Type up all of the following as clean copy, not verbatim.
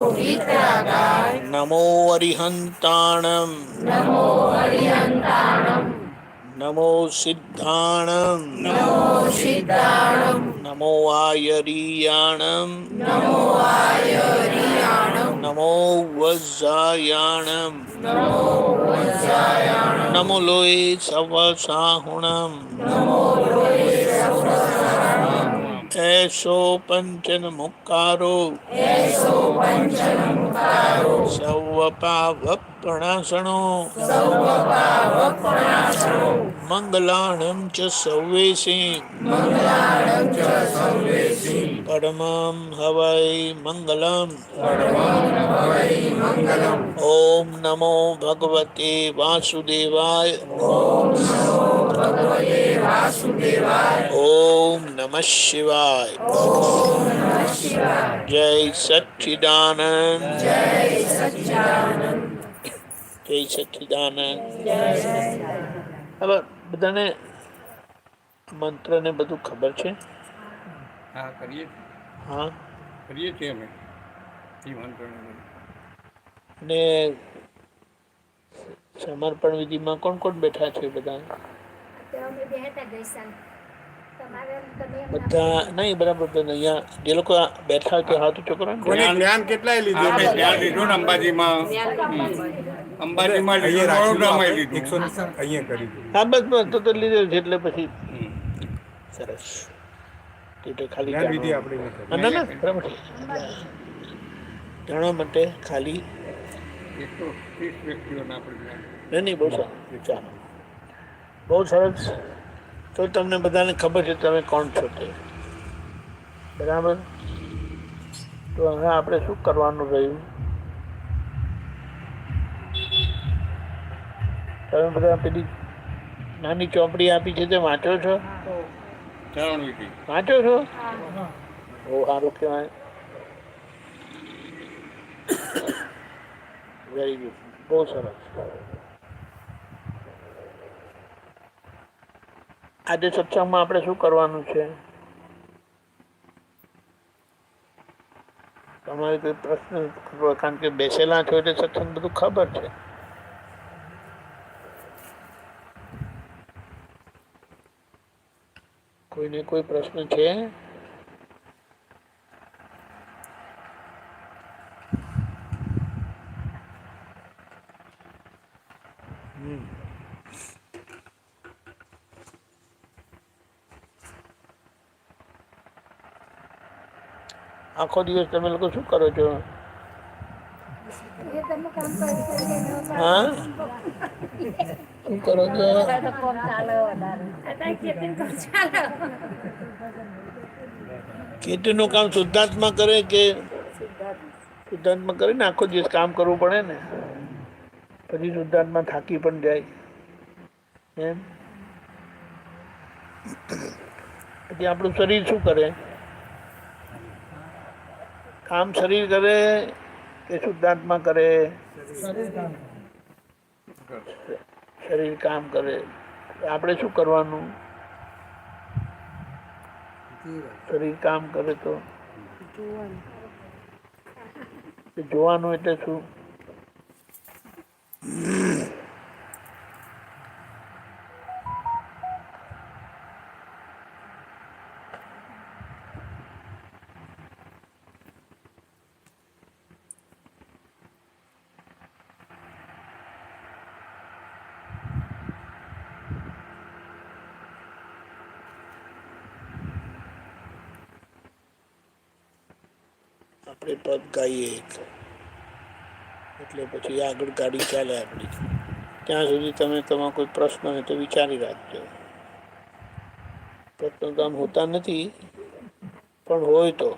नमो अरिहंताणं नमो सिद्धाणं नमो आयरीयाणं नमो वज्जायाणं नमो लोये सवसाहुणं ऐसो पंचन मुक्कारो सवपावपणासनो मंगलानं च सव्वेशे परमं हवै मंगलम् ओम नमो भगवते वासुदेवाय ओम नमः शिवाय जय सच्चिदानंद जय सच्चिदानंद હવે બધાને મંત્ર ને બધું ખબર છે? હા કરીએ હા છીએ અમે એ મંત્રને બધું. ને સમર્પણ વિધિમાં કોણ કોણ બેઠા છે? બધા બધા નહીં, બરાબર. અહીંયા જે લોકો બેઠા તે હાથ ઊંચો કરો. જ્ઞાન કેટલાય લીધું? આપણે ત્યાં લીધું ને અંબાજીમાં લીધું. હા બસ બસ, તો લીધેલું છે એટલે પછી સરસ. તે ખાલી ના ના બરાબર છે. જાણવા માટે ખાલી 130 વ્યક્તિઓને આપણે નહીં, બહુ સરસ. ચાલો, બહુ સરસ. તો તમને બધાને ખબર છે તમે કોણ છો તે, બરાબર. તો હવે આપણે શું કરવાનું રહ્યું? તમે બધા પેલી નાની ચોપડી આપી છે તે વાંચો છો? વાંચો છો? બહુ સારું કહેવાય. વેરી ગુડ, બહુ સરસ. આજે સત્સંગમાં આપણે શું કરવાનું છે? તમારે કોઈ પ્રશ્ન? કારણ કે બેસેલા છો એટલે સત્સંગ બધું ખબર છે. કોઈને કોઈ પ્રશ્ન છે? આખો દિવસ તમે લોકો શું કરો છો? હા, શું કરો છો? ખેતીનું કામ શુદ્ધાત્મા કરે કે શુદ્ધાત્મા કરે ને? આખો દિવસ કામ કરવું પડે ને, પછી શુદ્ધાત્મા થાકી પણ જાય એમ. પછી આપણું શરીર શું કરે? કામ શરીર કરે કે શુદ્ધાત્મા કરે? શરીર કામ કરે. આપણે શું કરવાનું? શરીર કામ કરે તો જોવાનું. એટલે શું? આપણે પદ ગાઈએ એટલે પછી આગળ ગાડી ચાલે આપણી. ત્યાં સુધી તમે તમારો કોઈ પ્રશ્ન હોય તો વિચારી રાખજો. પ્રશ્ન તો આમ હોતા નથી, પણ હોય તો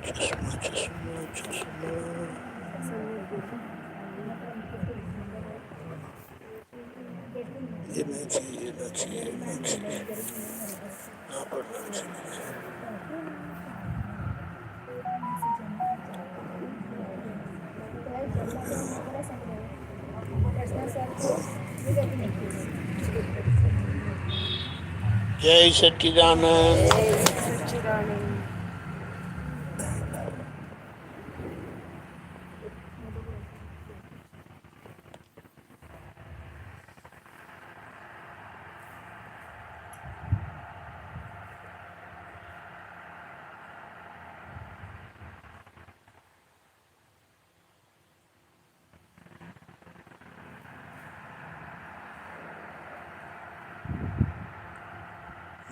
ચશ્મા ચશ્મા ચશ્મા એ નથી એ નથી એ નથી આ પણ નથી જય સચ્ચિદાનંદ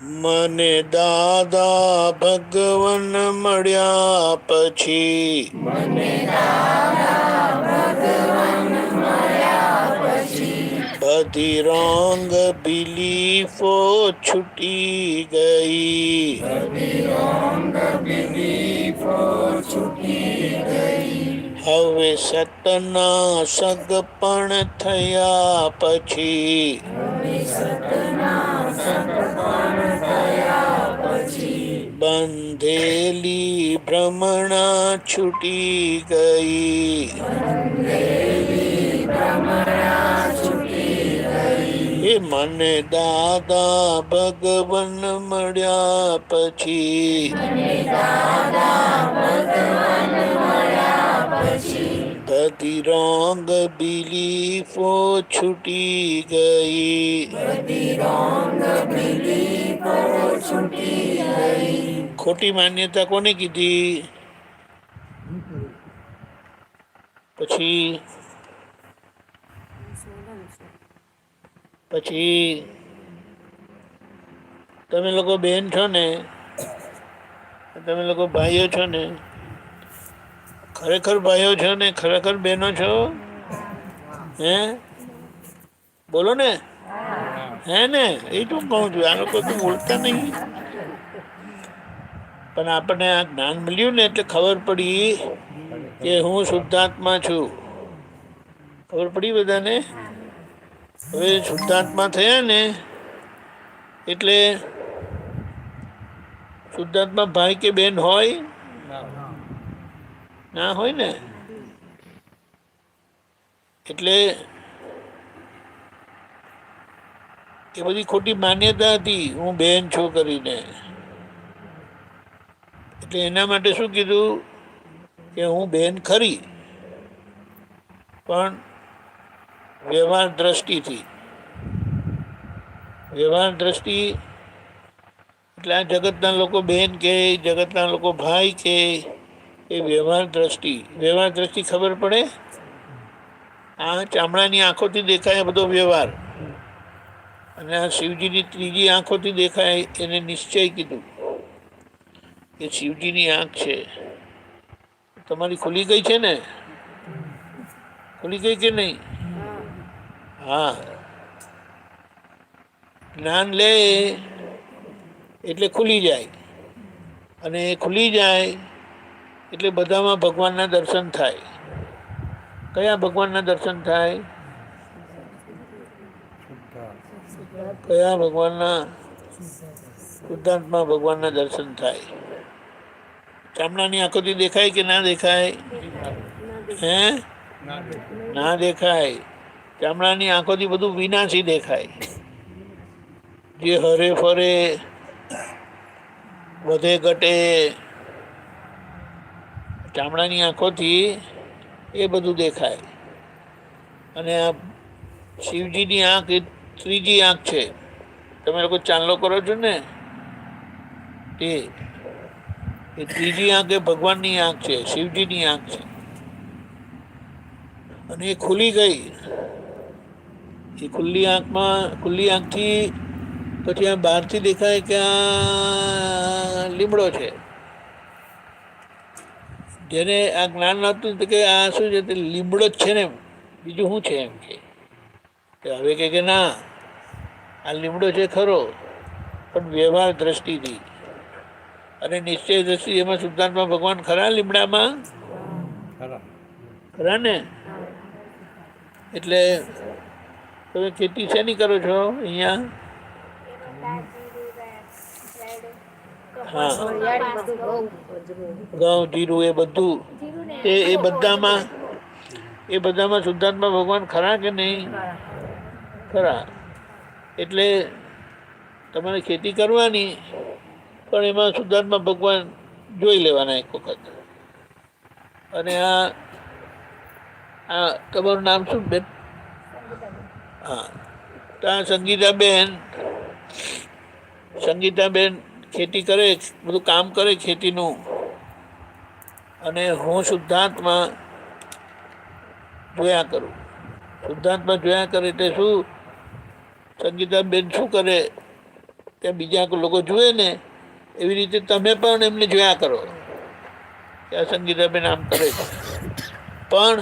મને દાદા ભગવાન મળ્યા પછી બધી રોંગ બિલીફો છૂટી ગઈ હવે સતના સગ પણ થયા પછી બંધેલી ભ્રમણા છૂટી ગઈ એ મને દાદા ભગવાન મળ્યા પછી બધી રોંગ બિલીફો છૂટી ગઈ ખોટી માન્યતા કોને કીધી પછી તમે લોકો બેન છો ને તમે લોકો ભાઈઓ છો ને ખરેખર ભાઈઓ છો ને ખરેખર બહેનો છો હે બોલો ને હે ને એ તો કહું છું આ લોકો તો બોલતા નહીં પણ આપણને આ જ્ઞાન મળ્યું ને એટલે ખબર પડી કે હું શુદ્ધાત્મા છું ખબર પડી બધાને હવે શુદ્ધાત્મા થયા ને એટલે શુદ્ધાત્મા ભાઈ કે બેન હોય ના હોય ને એટલે એ બધી ખોટી માન્યતા હતી હું બેન છું કરીને એટલે એના માટે શું કીધું કે હું બેન ખરી પણ વ્યવહાર દ્રષ્ટિથી વ્યવહાર દ્રષ્ટિ એટલે આ જગતના લોકો બેન કે જગતના લોકો ભાઈ કે એ વ્યવહાર દ્રષ્ટિ ખબર પડે આ ચામડાની આંખોથી દેખાય બધો વ્યવહાર અને આ શિવજીની ત્રીજી આંખોથી દેખાય એને નિશ્ચય કીધું એ શિવજીની આંખ છે તમારી ખુલી ગઈ છે ને ખુલી ગઈ કે નહીં હા જ્ઞાન લે એટલે ખુલી જાય અને એ ખુલી જાય એટલે બધામાં ભગવાનના દર્શન થાય કયા ભગવાનના દર્શન થાય કયા ભગવાનના શુદ્ધાત્મા ભગવાનના દર્શન થાય ચામડાની આંખોથી દેખાય કે ના દેખાય હે ના દેખાય ચામડાની આંખોથી બધું વિનાશી દેખાય જે હરે ફરે વધે ઘટે ચામડાની આંખોથી એ બધું દેખાય અને આ શિવજીની આંખ એ ત્રીજી આંખ છે તમે લોકો ચાંદલો કરો છો ને એ ત્રીજી આંખ એ ભગવાનની આંખ છે શિવજીની આંખ છે અને એ ખુલી ગઈ એ ખુલ્લી આંખથી પછી આ બહારથી દેખાય કે આ લીમડો છે જેને આ જ્ઞાન નહોતું કે આ શું છે તે લીમડો જ છે ને બીજું શું છે એમ કે હવે કે ના આ લીમડો છે ખરો પણ વ્યવહાર દ્રષ્ટિથી અને નિશ્ચય દ્રષ્ટિ એમાં શુદ્ધાત્મા ભગવાન ખરા લીમડામાં ખરા ખરા ને? એટલે તમે ખેતી શેની કરો છો અહીંયા? હા, ઘઉં જીરું એ બધું એ બધામાં શુદ્ધાત્મા ભગવાન ખરા કે નહીં? ખરા. એટલે તમારે ખેતી કરવાની, પણ એમાં શુદ્ધાત્મા ભગવાન જોઈ લેવાના એક વખત. અને આ તમારું નામ શું બેન? હા, તો આ સંગીતાબેન ખેતી કરે, બધું કામ કરે ખેતીનું, અને હું શુદ્ધાત્મા જોયા કરું. શુદ્ધાત્મા જોયા કરે એટલે શું, સંગીતાબેન શું કરે ત્યાં બીજા લોકો જુએ ને, એવી રીતે તમે પણ એમને જોયા કરો કે આ સંગીતાબેન આમ કરે છે. પણ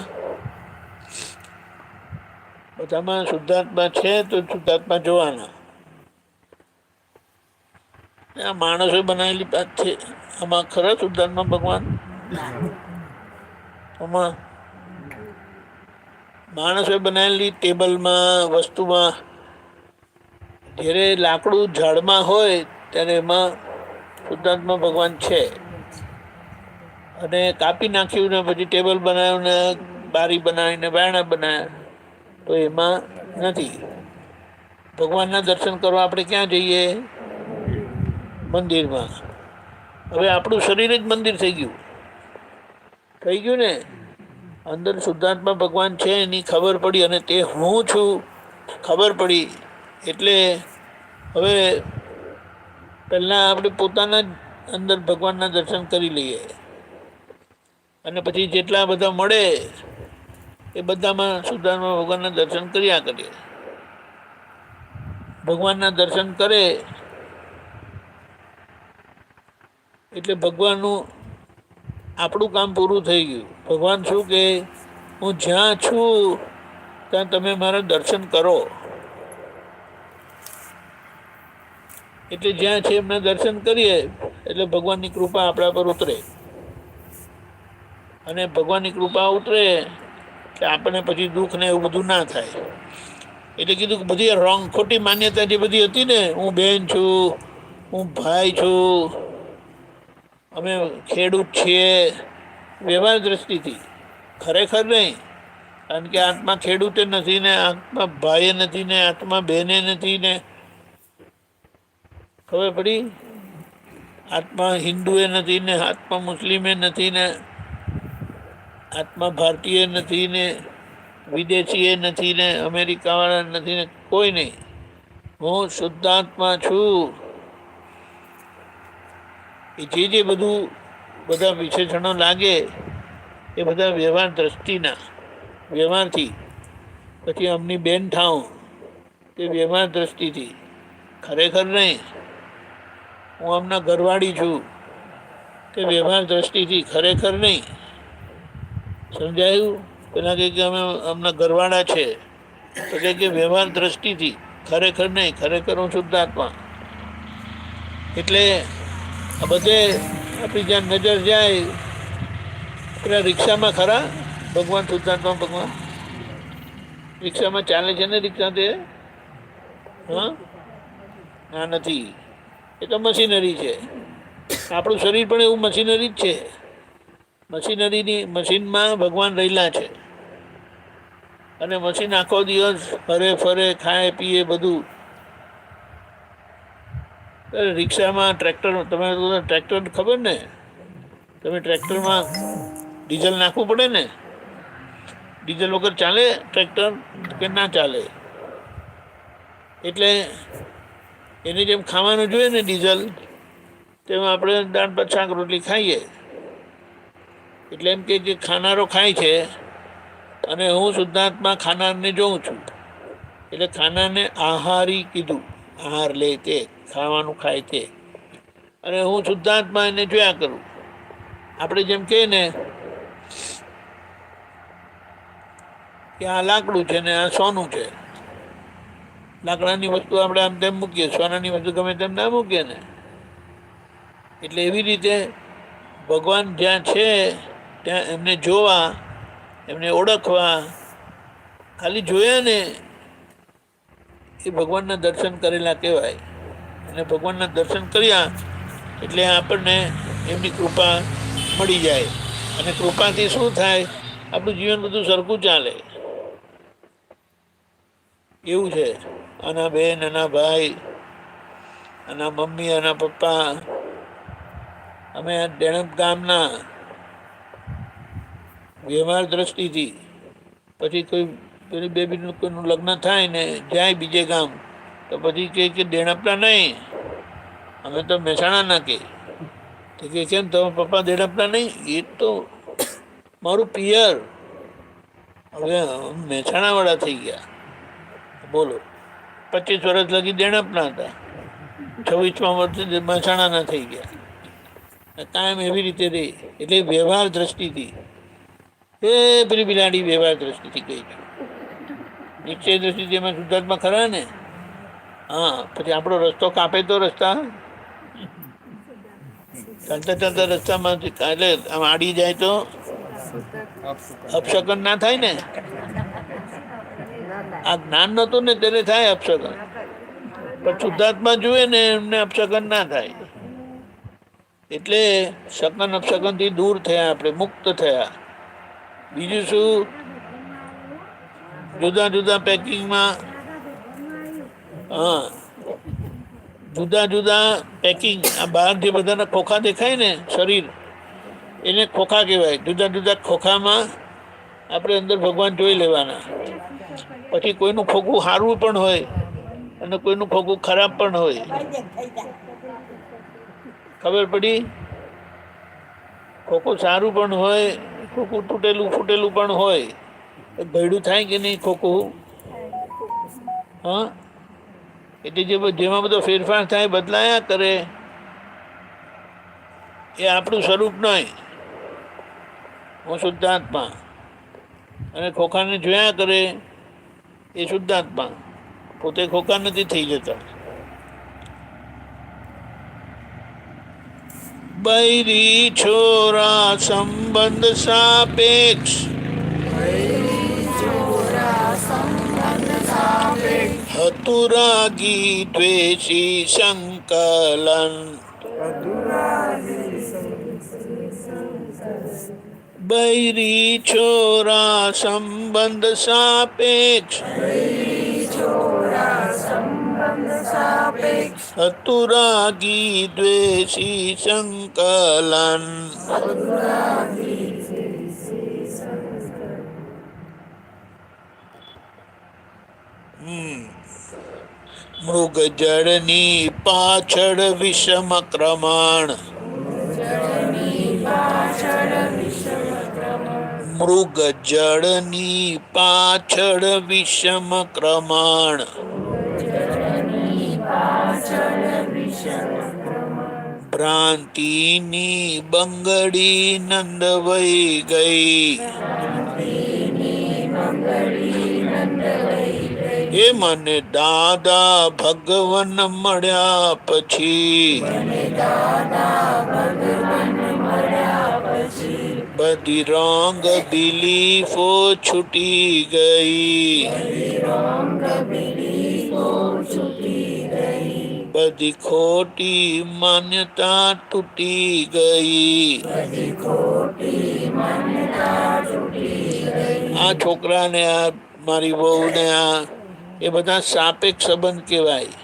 બધામાં શુદ્ધાત્મા છે તો શુદ્ધાત્મા જોવાના. આ માણસો બનાવેલી વાત છે. આમાં ખરા શુદ્ધાત્મા ભગવાન? આમાં માણસો બનાવેલી ટેબલમાં, વસ્તુમાં, જ્યારે લાકડું ઝાડમાં હોય ત્યારે એમાં શુદ્ધાત્મા ભગવાન છે. અને કાપી નાખ્યું ને પછી ટેબલ બનાવ્યું ને બારી બનાવીને બારણા બનાવ્યા તો એમાં નથી. ભગવાનના દર્શન કરવા આપણે ક્યાં જઈએ? મંદિરમાં. હવે આપણું શરીર જ મંદિર થઈ ગયું ને. અંદર શુદ્ધાત્મા ભગવાન છે એની ખબર પડી, અને તે હું છું ખબર પડી. એટલે હવે પહેલાં આપણે પોતાના અંદર ભગવાનના દર્શન કરી લઈએ, અને પછી જેટલા બધા મળે એ બધામાં શુદ્ધાત્મા ભગવાનના દર્શન કર્યા કરીએ. ભગવાનના દર્શન કરે એટલે ભગવાનનું આપણું કામ પૂરું થઈ ગયું. ભગવાન શું કે, હું જ્યાં છું ત્યાં તમે મારા દર્શન કરો. એટલે જ્યાં છે એમના દર્શન કરીએ એટલે ભગવાનની કૃપા આપણા પર ઉતરે. અને ભગવાનની કૃપા ઉતરે કે આપણને પછી દુઃખ ને એવું બધું ના થાય. એટલે કીધું કે બધી રોંગ ખોટી માન્યતા જે બધી હતી ને, હું બેન છું, હું ભાઈ છું, અમે ખેડૂત છીએ, વ્યવહાર દ્રષ્ટિથી, ખરેખર નહીં. કારણ કે આત્મા ખેડૂતે નથી ને, આત્મા ભાઈએ નથી ને, આત્મા બહેને નથી ને, ખબર પડી? આત્મા હિન્દુએ નથી ને, આત્મા મુસ્લિમે નથી ને, આત્મા ભારતીય નથી ને, વિદેશીએ નથી ને, અમેરિકાવાળા નથી ને, કોઈ નહીં. હું શુદ્ધાત્મા છું. એ જે બધું બધા વિશેષણો લાગે એ બધા વ્યવહાર દ્રષ્ટિના, વ્યવહારથી. પછી અમની બેન થાઉં તે વ્યવહાર દ્રષ્ટિથી, ખરેખર નહીં. હું આમના ઘરવાળી છું તે વ્યવહાર દ્રષ્ટિથી, ખરેખર નહીં. સમજાયું? પેલા કે અમે આમના ઘરવાળા છે તો કે વ્યવહાર દ્રષ્ટિથી, ખરેખર નહીં. ખરેખર હું શુદ્ધાત્મા. એટલે આ બધે આપણી જ્યાં નજર જાય, પેલા રિક્ષામાં ખરા ભગવાન શુદ્ધાત્મા ભગવાન? રિક્ષામાં ચાલે છે ને રિક્ષા તે? હા, ના નથી. એ તો મશીનરી છે. આપણું શરીર પણ એવું મશીનરી જ છે. મશીનમાં ભગવાન રહેલા છે. અને મશીન આખો દિવસ ફરે ખાય પીએ બધું. રિક્ષામાં ટ્રેક્ટર, તમે ટ્રેક્ટર ખબર ને? તમે ટ્રેક્ટરમાં ડીઝલ નાખવું પડે ને? ડીઝલ વગર ચાલે ટ્રેક્ટર કે ના ચાલે? એટલે એને જેમ ખાવાનું જોઈએ ને ડીઝલ, તેમાં આપણે દાળ ભાત શાક રોટલી ખાઈએ. એટલે એમ કે જે ખાનારો ખાય છે, અને હું શુદ્ધાત્મા ખાનારને જોઉં છું. એટલે ખાનારને આહારી કીધું. આહાર લે તે, ખાવાનું ખાય તે. અને હું શુદ્ધાત્મા એને જોયા કરું. આપણે જેમ કહે ને કે આ લાકડું છે ને આ સોનું છે. લાકડાની વસ્તુ આપણે આમ તેમ મૂકીએ, સોનાની વસ્તુ ગમે તેમ ના મૂકીએ ને. એટલે એવી રીતે ભગવાન જ્યાં છે ત્યાં એમને જોવા, એમને ઓળખવા, ખાલી જોયા ને એ ભગવાનના દર્શન કરેલા કહેવાય. અને ભગવાનના દર્શન કર્યા એટલે આપણને એમની કૃપા મળી જાય. અને કૃપાથી શું થાય? આપણું જીવન બધું સરખું ચાલે એવું છે. આના બેન, આના ભાઈ, આના મમ્મી, આના પપ્પા, અમે આ ડેણપ ગામના વ્યવહાર દ્રષ્ટિથી પછી કોઈ પેલી બેબીનું કોઈનું લગ્ન થાય ને જાય બીજે ગામ તો પછી કહે કે દેણપના નહીં, અમે તો મહેસાણાના કે કેમ તમે પપ્પા દેણપના નહીં? એ તો મારું પિયર. હવે મહેસાણા વાળા થઈ ગયા. બોલો, 25 વર્ષ લગી દેણપના હતા, 26મા વર્ષે મહેસાણાના થઈ ગયા. કાયમ એવી રીતે રહી. એટલે વ્યવહાર દ્રષ્ટિથી એ પેલી બિલાડી વ્યવહાર દ્રષ્ટિથી કહી છે. નિશ્ચય દ્રષ્ટિથી એમાં શુદ્ધાત્મા ખરા ને. હા, પછી આપણો રસ્તો કાપે તો રસ્તા ચાલતા ચાલતા રસ્તામાં એટલે આમ આડી જાય તો અપશકન ના થાય ને. આ જ્ઞાન નતું ને તેને થાય અપશકન, પણ શુદ્ધાત્મા જુએ ને એમને અપશકન ના થાય. એટલે શકન અપશકન થી દૂર થયા, આપણે મુક્ત થયા. બીજું શું? જુદા જુદા પેકિંગમાં, હા, જુદા જુદા પેકિંગ. આ બહાર જે બધાના ખોખા દેખાય ને શરીર, એને ખોખા કહેવાય. જુદા જુદા ખોખામાં આપણે અંદર ભગવાન જોઈ લેવાના. પછી કોઈનું ખોખું સારું પણ હોય અને કોઈનું ખોખું ખરાબ પણ હોય. ખબર પડી? ખોખું સારું પણ હોય, ખોખું તૂટેલું ફૂટેલું પણ હોય. ભયડું થાય કે નહીં ખોખું? હા, એટલે જેમાં બધો ફેરફાર થાય, બદલાયા કરે, એ આપણું સ્વરૂપ નહીં. હું શુદ્ધાત્મા. અને ખોખાને જોયા કરે એ શુદ્ધાત્મા. પોતે ખોખા નથી થઈ જતા. બૈરી છોરા સંબંધ સાપેક્ષ, હતુરાગી દ્વેષી સંકલન. બૈરી છોરા સંબંધ સાપેક્ષ, હતુરાગી દ્વેષી સંકલન. મૃગ જળની પાછળ વિષમ ક્રમણ, મૃગ જળની પાછળ વિષમ ક્રમણ. ભ્રાંતિની બંગડી નંદ વહી ગઈ, એ મને દાદા ભગવાન મળ્યા પછી, બધી રોંગ બિલીફો છૂટી ગઈ, બધી ખોટી માન્યતા તૂટી ગઈ. આ છોકરાને, આ મારી વહુને, આ એ બધા સાપેક્ષ સંબંધ કહેવાય,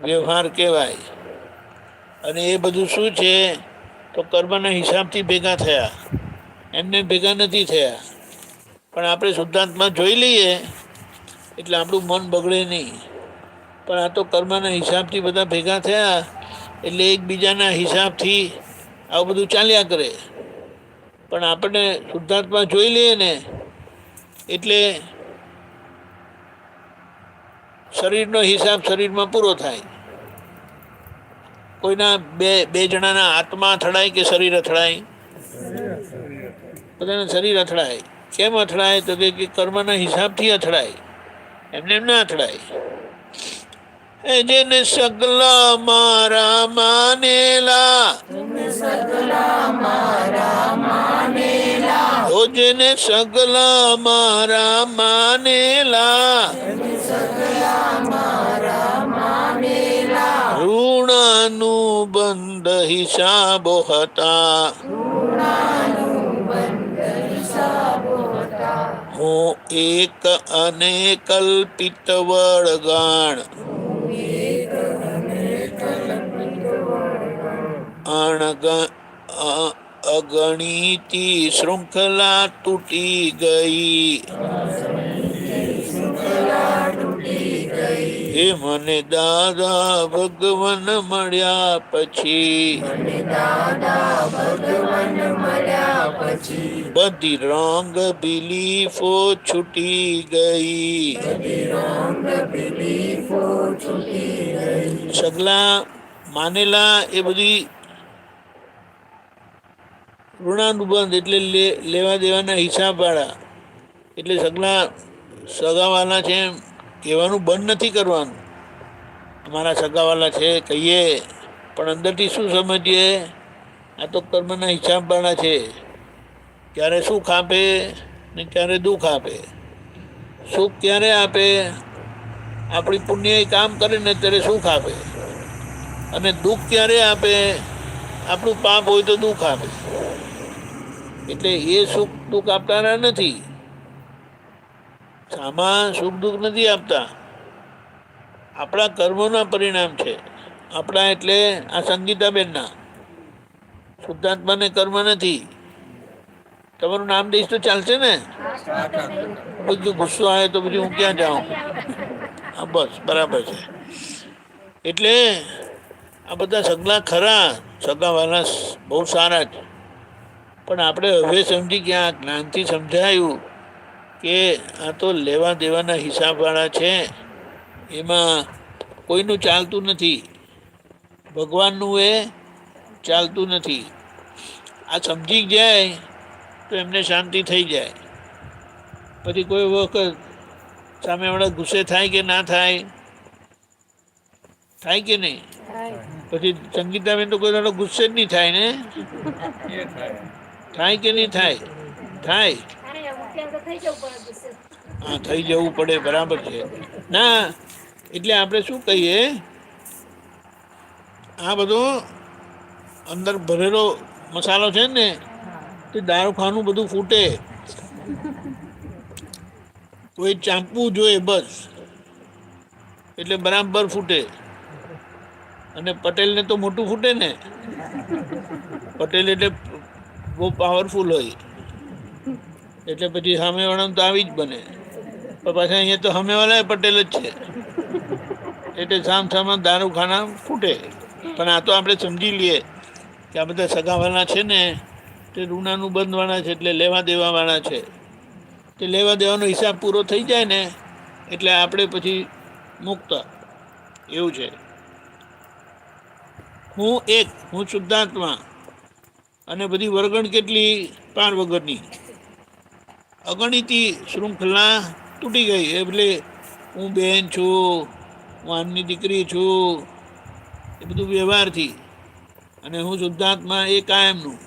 વ્યવહાર કહેવાય. અને એ બધું શું છે? તો કર્મના હિસાબથી ભેગા થયા, એમને ભેગા નથી થયા. પણ આપણે શુદ્ધાત્મા જોઈ લઈએ એટલે આપણું મન બગડે નહીં. પણ આ તો કર્મના હિસાબથી બધા ભેગા થયા એટલે એકબીજાના હિસાબથી આવું બધું ચાલ્યા કરે. પણ આપણને શુદ્ધાત્મા જોઈ લઈએ ને એટલે શરીરનો હિસાબ શરીરમાં પૂરો થાય. કોઈના બે જણાના આત્મા અથડાય કે શરીર અથડાય? બધાના શરીર અથડાય. કેમ અથડાય? તો કે કર્મના હિસાબથી અથડાય, એમને એમ ના અથડાય. એ જેને સગલા મારા માનેલા, ઓ જેને સગલા મારા માનેલા, ઋણાનું બંધ હિસાબો હતા, હું એક અને કલ્પિત વળગાણ, અગણિતી શૃંખલા તૂટી ગઈ, એ મને દાદા ભગવાન મળ્યા પછી, બધી રોંગ બિલીફો છૂટી ગઈ. સગલા માનેલા એ બધી ઋણાનુબંધ એટલે લેવા દેવાના હિસાબ વાળા, એટલે સગલા સગાવાલા છે એમ કહેવાનું બંધ નથી કરવાનું. અમારા સગાવાલા છે કહીએ, પણ અંદરથી શું સમજીએ, આ તો કર્મના હિસાબ વાળા છે. ક્યારે સુખ આપે ને ક્યારે દુઃખ આપે. સુખ ક્યારે આપે, આપણી પુણ્ય કામ કરે ને ત્યારે સુખ આપે, અને દુઃખ ક્યારે આપે, આપણું પાપ હોય તો દુઃખ આપે. એટલે એ સુખ દુઃખ આપનારા નથી. આમાં સુખ દુઃખ નથી આપતા, આપણા કર્મોના પરિણામ છે. આપણા એટલે આ સંગીતાબેનના, શુદ્ધાત્માને કર્મ નથી. તમારું નામ દઈશ તો ચાલશે ને? બધું ગુસ્સો આવે તો પછી હું ક્યાં જાઉં? હા બસ બરાબર છે. એટલે આ બધા સગલા ખરા, સગાવાલા બહુ સારા છે, પણ આપણે હવે સમજી ગયા, જ્ઞાનથી સમજાયું કે આ તો લેવા દેવાના હિસાબવાળા છે, એમાં કોઈનું ચાલતું નથી, ભગવાનનું એ ચાલતું નથી. આ સમજી જાય તો એમને શાંતિ થઈ જાય. પછી કોઈ વખત સામેવાળા ગુસ્સે થાય કે ના થાય? થાય કે નહીં? પછી સંગીતાબેન તો કોઈ દાડો ગુસ્સે જ નહીં થાય ને? થાય કે નહીં થાય? થાય. હા થઈ જવું પડે, બરાબર છે. ના એટલે આપણે શું કહીએ, આ બધો અંદર ભરેલો મસાલો છે ને, તે દારૂખાનું બધું ફૂટે. કોઈ ચાંપવું જોઈએ બસ, એટલે બરાબર ફૂટે. અને પટેલને તો મોટું ફૂટે ને, પટેલ એટલે બહુ પાવરફુલ હોય, એટલે પછી સામેવાળાનું તો આવી જ બને. પણ પાછા અહીંયા તો સામેવાળા પટેલ જ છે, એટલે સામસામા દારૂખાના ફૂટે. પણ આ તો આપણે સમજી લઈએ કે આ બધા સગાવાળા છે ને તે ઋણાનું બંધવાળા છે, એટલે લેવા દેવાવાળા છે. તે લેવા દેવાનો હિસાબ પૂરો થઈ જાય ને એટલે આપણે પછી મુક્ત. એવું છે. હું એક, હું શુદ્ધાત્મા, અને બધી વર્ગણ કેટલી? 5 વગરની. અગણિતી શૃંખલા તૂટી ગઈ. એટલે હું બેન છું, હું આમની દીકરી છું, એ બધું વ્યવહારથી. અને હું શુદ્ધાત્મા એ કાયમનું.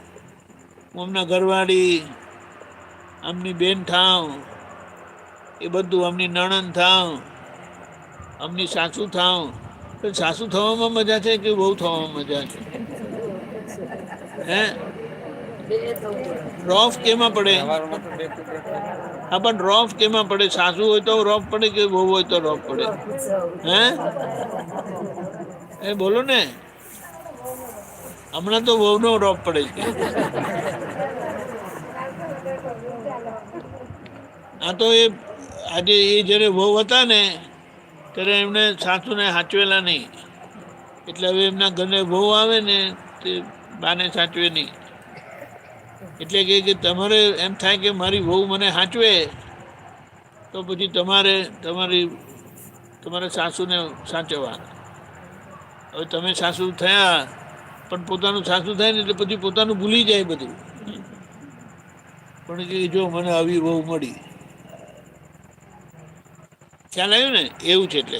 હું આમના ઘરવાળી, આમની બેન થાવ, એ બધું આમની નણંદ થાવ, આમની સાસુ થાવ. સાસુ થવામાં મજા છે કે વહુ થવામાં મજા છે? હે રોફ કેમાં પડે? હા પણ રોફ કેમાં પડે? સાસુ હોય તો રોફ પડે કે વહુ હોય તો રોફ પડે? હે એ બોલો ને. હમણાં તો વહુનો રોફ પડે છે. આ તો એ આજે એ જ્યારે વહુ હતા ને ત્યારે એમને સાસુને સાચવેલા નહીં, એટલે હવે એમના ઘરે વહુ આવે ને તે બાને સાચવે નહીં. એટલે કે તમારે એમ થાય કે મારી વહુ મને સાચવે, તો પછી તમારા સાસુને સાચવવા. હવે તમે સાસુ થયા પણ પોતાનું સાસુ થાય ને એટલે પછી પોતાનું ભૂલી જાય બધું. પણ કે જો મને આવી વહુ મળી, ખ્યાલ આવ્યો ને? એવું છે. એટલે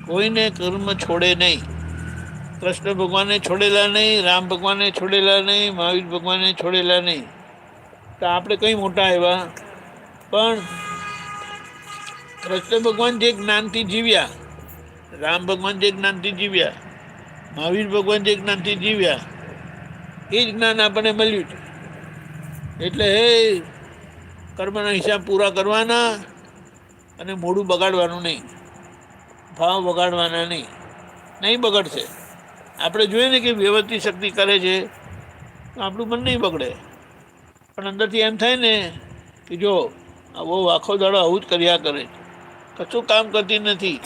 કોઈને કર્મ છોડે નહીં. કૃષ્ણ ભગવાને છોડેલા નહીં, રામ ભગવાને છોડેલા નહીં, મહાવીર ભગવાને છોડેલા નહીં. તો આપણે કઈ મોટા આવ્યા? પણ કૃષ્ણ ભગવાન જે જ્ઞાનથી જીવ્યા, રામ ભગવાન જે જ્ઞાનથી જીવ્યા, મહાવીર ભગવાન જે જ્ઞાનથી જીવ્યા, એ જ જ્ઞાન આપણને મળ્યું છે. એટલે હે કર્મના હિસાબ પૂરા કરવાના અને મોઢું બગાડવાનું નહીં, ભાવ બગાડવાના નહીં. નહીં બગડશે. આપણે જોઈએ ને કે વ્યવસ્થિત શક્તિ કરે છે તો આપણું મન નહીં બગડે. પણ અંદરથી એમ થાય ને કે જો આ બહુ આખો દાડો આવું જ કર્યા કરે, કશું કામ કરતી નથી,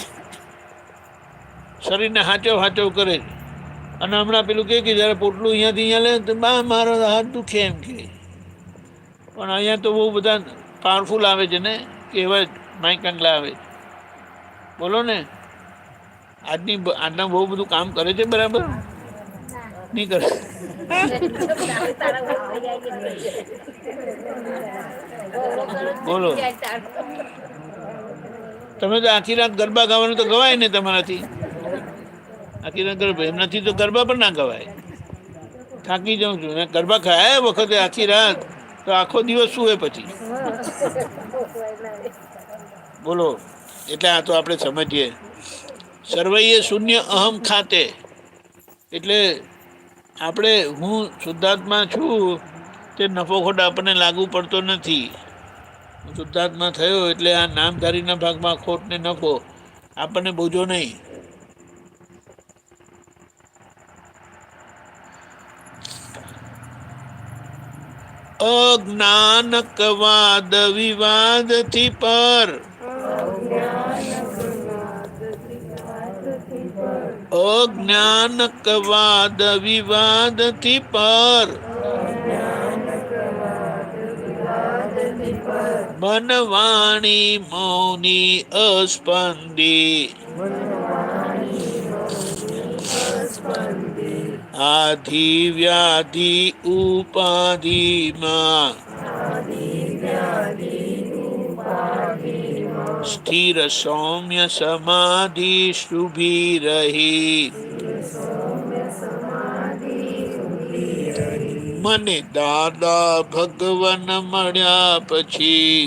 શરીરને હાચવ હાચવ કરે. અને હમણાં પેલું કે જ્યારે પોટલું અહીંયાથી અહીંયા લે તો બા મારો હાથ દુખે એમ કે. પણ અહીંયા તો બહુ બધા પાવરફુલ આવે છે ને, કે એવા માઇક કંગલા આવે. બોલો ને, આજના બહુ બધું કામ કરે છે બરાબર? નહીં કરે. બોલો, તમે તો આખી રાત ગરબા ગાવાનું તો ગવાય ને તમારાથી? આખી રાત ગરબા એમનાથી તો ગરબા પણ ના ગવાય. થાકી જાઉં છું. ગરબા ખાયા વખતે આખી રાત તો આખો દિવસ શું હોય પછી? બોલો. એટલે આ તો આપણે સમજીએ, સર્વૈયે શૂન્ય અહમ ખાતે. એટલે આપણે હું શુદ્ધાત્મા છું તે નફો ખોટ આપણને લાગુ પડતો નથી. હું શુદ્ધાત્મા થયો એટલે આ નામધારીના ભાગમાં ખોટ ને નફો આપણને બોજો નહીં. અજ્ઞાનકવાદ વિવાદથી પર, અજ્ઞાનકવાદ વિવાદથી પર, મનવાણી મૌની અસ્પંદી, આધિ વ્યાધિ ઉપાધિમાં સ્થિર સૌમ્ય સમાધિ શુભી રહી. મને દાદા ભગવાન મળ્યા પછી,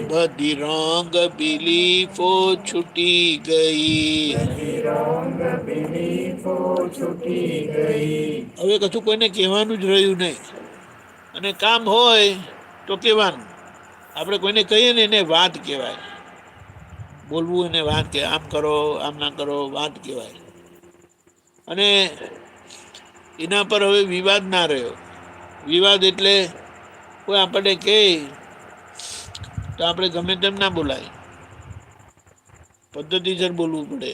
બધી રોંગ બિલીફો છૂટી ગઈ. હવે કશું કોઈને કહેવાનું જ રહ્યું નહીં. અને કામ હોય તો કહેવાનું. આપણે કોઈને કહીએ ને એને વાત કહેવાય. બોલવું એને વાત કે આમ કરો આમ ના કરો, વાત કહેવાય. અને એના પર હવે વિવાદ ના રહ્યો. વિવાદ એટલે કોઈ આપણને કહે તો આપણે ગમે તેમ ના બોલાય, પદ્ધતિસર બોલવું પડે.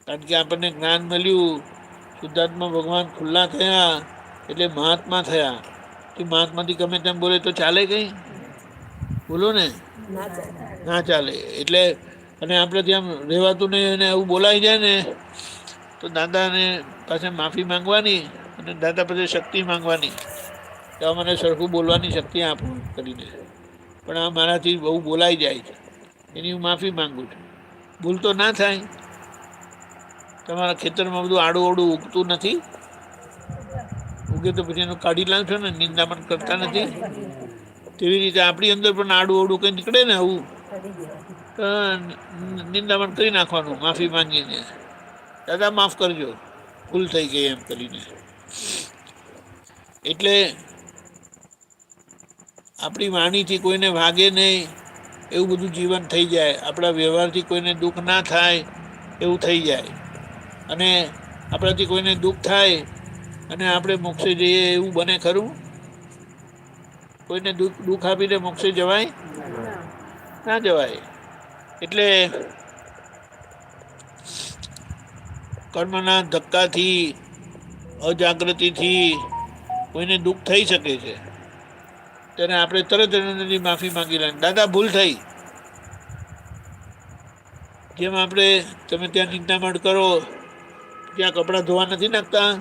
કારણ કે આપણને જ્ઞાન મળ્યું, શુદ્ધાત્મા ભગવાન ખુલ્લા થયા એટલે મહાત્મા થયા. તો મહાત્માથી ગમે તેમ બોલે તો ચાલે કંઈ? બોલો ને, ના ચાલે. એટલે અને આપણે ત્યાં રહેવાતું નહીં અને એવું બોલાઈ જાય ને તો દાદાને પાસે માફી માંગવાની અને દાદા પાસે શક્તિ માંગવાની કે મને સરખું બોલવાની શક્તિ આપો કરીને. પણ આ મારાથી બહુ બોલાઈ જાય છે, એની હું માફી માંગુ છું. ભૂલ તો ના થાય. તમારા ખેતરમાં બધું આડું અવડું ઉગતું નથી? ઉગે તો પછી એનું કાઢી લાવશો ને, નિંદામણ કરતા નથી. તેવી રીતે આપણી અંદર પણ આડું અવડું કંઈ નીકળે ને આવું તો નિંદામણ કરી નાખવાનું, માફી માંગીને દાદા માફ કરજો, ભૂલ થઈ ગઈ એમ કરીને. એટલે આપણી વાણીથી કોઈને વાગે નહીં એવું બધું જીવન થઈ જાય. આપણા વ્યવહારથી કોઈને દુઃખ ના થાય એવું થઈ જાય. અને આપણાથી કોઈને દુઃખ થાય અને આપણે મોક્ષે જઈએ એવું બને ખરું? કોઈને દુઃખ આપીને મોક્ષે જવાય? ના જવાય. એટલે કર્મના ધક્કાથી, અજાગૃતિથી કોઈને દુઃખ થઈ શકે છે. ત્યારે આપણે તરત એની માફી માંગી લઈએ, દાદા ભૂલ થઈ. જેમ આપણે તમે ત્યાં નિંદામણ કરો, ત્યાં કપડાં ધોવા નથી નાખતા?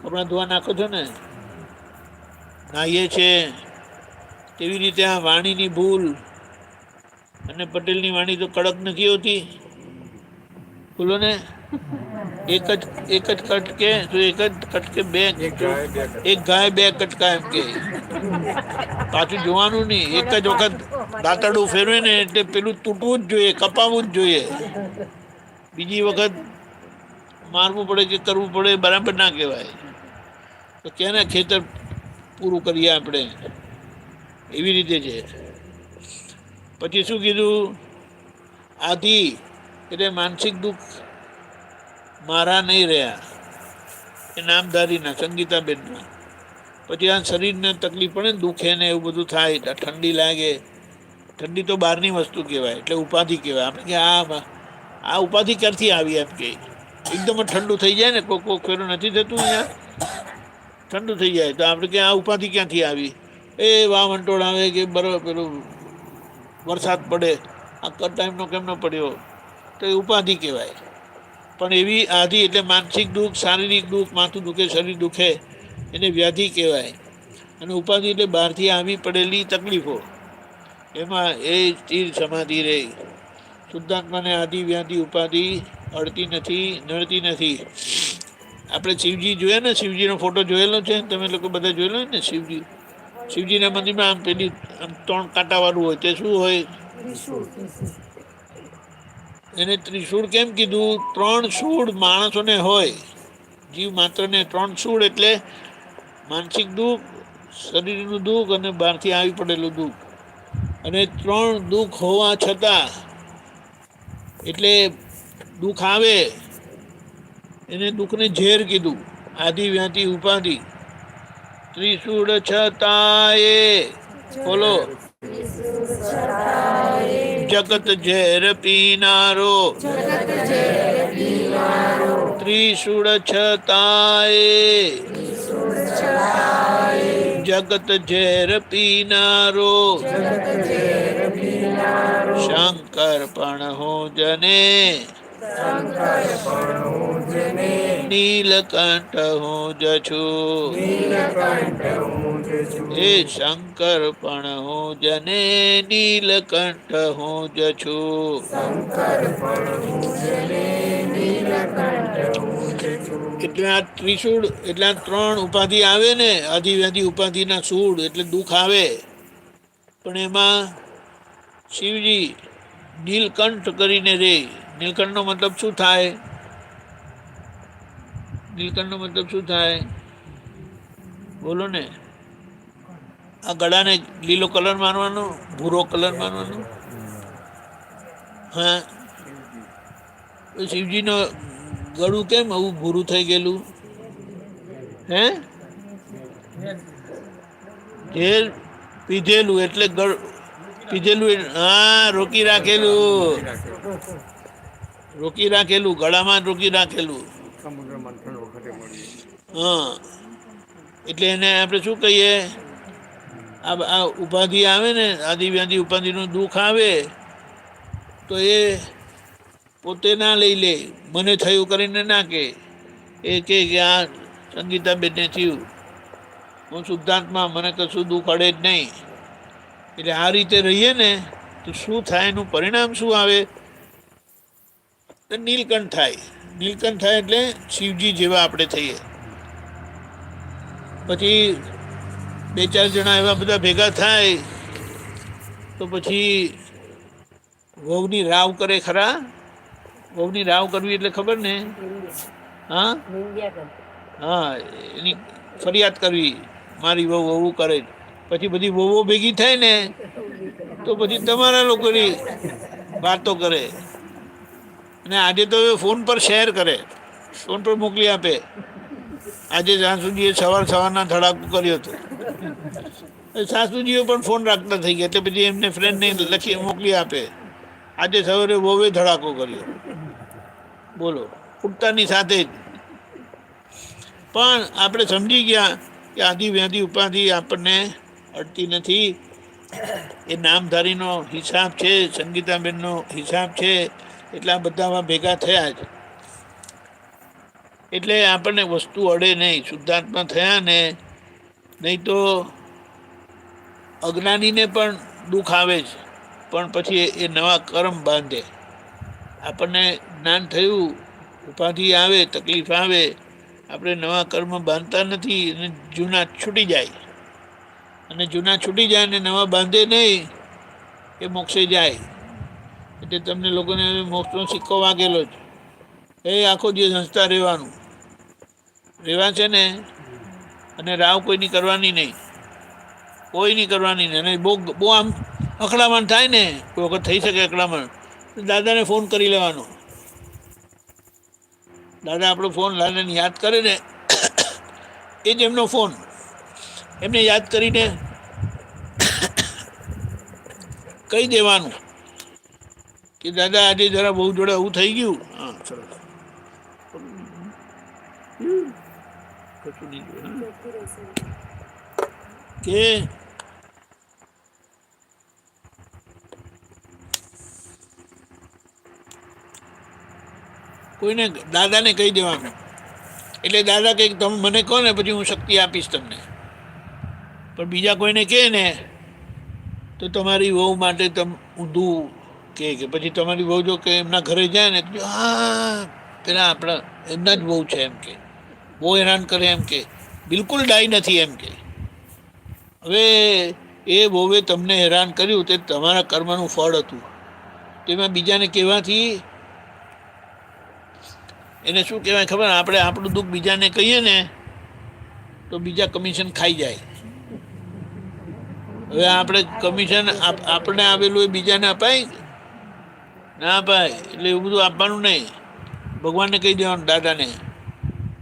કપડાં ધોવા નાખો છો ને, નાહીએ છે. તેવી રીતે આ વાણીની ભૂલ, અને પટેલની વાણી તો કડક નથી હોતી. બોલો ને, એક જ કટકે તો એક જ કટકે બે, એક ગાય બે કટકા એમ કે. પાછું જોવાનું નહીં, એક જ વખત દાંતરડું ફેરવે ને એટલે પેલું તૂટવું જ જોઈએ, કપાવવું જ જોઈએ. બીજી વખત મારવું પડે કે કરવું પડે બરાબર ના કહેવાય. તો ક્યાંના ખેતર પૂરું કરીએ આપણે, એવી રીતે છે. પછી શું કીધું? આધિ એટલે માનસિક દુઃખ મારા નહીં રહ્યા, એ નામધારીના સંગીતાબેનના. પછી આ શરીરને તકલીફ પડે ને, દુખે ને એવું બધું થાય, ઠંડી લાગે. ઠંડી તો બહારની વસ્તુ કહેવાય, એટલે ઉપાધિ કહેવાય. આપણે કે આ ઉપાધિ ક્યારથી આવી? એમ કે એકદમ ઠંડુ થઈ જાય ને, કોક ફેરો નથી થતું, અહીંયા ઠંડુ થઈ જાય તો આપણે કે આ ઉપાધિ ક્યાંથી આવી? એ વાવંટોળ આવે કે બરાબર પેલું વરસાદ પડે, આ ટાઈમનો કેમ ન પડ્યો, તો એ ઉપાધિ કહેવાય. પણ એવી આધિ એટલે માનસિક દુઃખ, શારીરિક દુઃખ, માથું દુખે, શરીર દુખે, એને વ્યાધિ કહેવાય. અને ઉપાધિ એટલે બહારથી આવી પડેલી તકલીફો, એમાં એ સ્થિર સમાધિ રહે. શુદ્ધાત્માને આદિ વ્યાધિ ઉપાધિ અડતી નથી, નડતી નથી. આપણે શિવજી જોયા ને, શિવજીનો ફોટો જોયેલો છે, તમે લોકો બધા જોયેલો ને? શિવજીના મંદિરમાં આમ પેલી આમ 3 કાંટાવાળું હોય, તે શું હોય? એને ત્રિશૂળ કેમ કીધું? 3 શૂળ માણસોને હોય, જીવ માત્રને 3 શૂળ એટલે માનસિક દુઃખ, શરીરનું દુઃખ અને બહારથી આવી પડેલું દુઃખ. અને 3 દુઃખ હોવા છતાં, એટલે દુઃખ આવે એને દુઃખને ઝેર કીધું. આદિ વ્યાધિ ઉપાધિ ત્રિશૂળ છતાંય, બોલો, જગત ઝેર પીનારો, ત્રિશૂળ છતાંય જગત ઝેર પીનારો, શંકર પણ હું જને, નીલકંઠ હું જ છું. એ શંકર પણ હું જને, નીલકંઠ હું જ છું. એટલે આ ત્રિશૂળ એટલે આ 3 ઉપાધિ આવે ને, આધિવ્યાધિ ઉપાધિના શૂળ એટલે દુઃખ આવે. પણ એમાં શિવજી નીલકંઠ કરીને રે. નીલકંઠનો મતલબ શું થાય? નીલકંઠનો મતલબ શું થાય? બોલો ને. આ ગળાને લીલો કલર મારવાનો, ભૂરો કલર મારવાનો. હા, શિવજીનો ગળું કેમ આવું ભૂરું થઈ ગયેલું? હે, ઝેર પીધેલું એટલે પીધેલું. હા, રોકી રાખેલું, ગળામાં રોકી રાખેલું. હા, એટલે એને આપણે શું કહીએ? આ ઉપાધિ આવે ને, આદિવ્યાધિ ઉપાધિનું દુઃખ આવે તો એ પોતે ના લઈ લે, મને થયું કરીને ના કે. એ કે આ સંગીતાબેનને થયું, હું શુદ્ધાત્મા, મને કશું દુઃખ અડે જ નહીં. એટલે આ રીતે રહીએ ને તો શું થાય? એનું પરિણામ શું આવે? નીલકંઠ થાય. નીલકંઠ થાય એટલે શિવજી જેવા આપણે થઈએ. પછી 2-4 જણા એવા બધા ભેગા થાય તો પછી વહુની રાવ કરે ખરા? વહુની રાવ કરવી એટલે ખબર ને? હા, એની ફરિયાદ કરવી, મારી વહુ કરે. પછી બધી વહુઓ ભેગી થાય ને તો પછી તમારા લોકોની વાતો કરે. અને આજે તો ફોન પર શેર કરે, ફોન પર મોકલી આપે. આજે સાસુજીએ સવારના ધડાકો કર્યો હતો. સાસુજીઓ પણ ફોન રાખતા થઈ ગયા, એટલે પછી એમને ફ્રેન્ડને લખી મોકલી આપે, આજે સવારે વહુએ ધડાકો કર્યો. બોલો, ઉઠતાની સાથે જ. પણ આપણે સમજી ગયા કે આદિવ્યાધિ ઉપાધિ આપણને અડતી નથી. એ નામધારીનો હિસાબ છે, સંગીતાબેનનો હિસાબ છે. એટલા બધામાં ભેગા થયા જ એટલે આપણને વસ્તુ અડે નહીં. શુદ્ધાત્મા થયા ને, નહીં તો અજ્ઞાનીને પણ દુઃખ આવે છે. પણ પછી એ નવા કર્મ બાંધે. આપણને જ્ઞાન થયું, ઉપાધિ આવે, તકલીફ આવે, આપણે નવા કર્મ બાંધતા નથી અને જૂના છૂટી જાય. અને જૂના છૂટી જાય ને નવા બાંધે નહીં, એ મોક્ષે જાય. એટલે તમને લોકોને મોક્ષનો સિક્કો વાગેલો જ. એ આખો દિવસ હસતા રહેવાનું, રહેવા છે ને. અને રાવ કોઈની કરવાની નહીં, કોઈની કરવાની નહીં. અને બહુ બહુ આમ અકળામણ થાય ને, કોઈ વખત થઈ શકે અકળામણ, દાદાને ફોન કરી લેવાનો. દાદા આપણો ફોન દાદાને યાદ કરે ને, એ જ એમનો ફોન. એમને યાદ કરીને કહી દેવાનું કે દાદા આજે જરા બહુ જોડે આવું થઈ ગયું. હા સરસ, કશું નહીં જોયું કે કોઈને દાદાને કહી દેવાનું. એટલે દાદા કંઈક તમે મને કહો ને પછી હું શક્તિ આપીશ તમને. પણ બીજા કોઈને કહે ને તો તમારી વહુ માટે તમે ઊંધું કે પછી તમારી વહુ જો કે એમના ઘરે જાય ને તો હા પેલા આપણા એમના જ વહુ છે એમ કે, બહુ હેરાન કરે એમ કે, બિલકુલ ડાય નથી એમ કે. હવે એ વહુએ તમને હેરાન કર્યું તે તમારા કર્મનું ફળ હતું. તેમાં બીજાને કહેવાથી એને શું કહેવાય ખબર? આપણે આપણું દુઃખ બીજાને કહીએ ને તો બીજા કમિશન ખાઈ જાય. હવે આપણે કમિશન આપણે આવેલું એ બીજાને અપાય ના અપાય. એટલે એવું બધું આપવાનું નહીં. ભગવાનને કહી દેવાનું, દાદાને,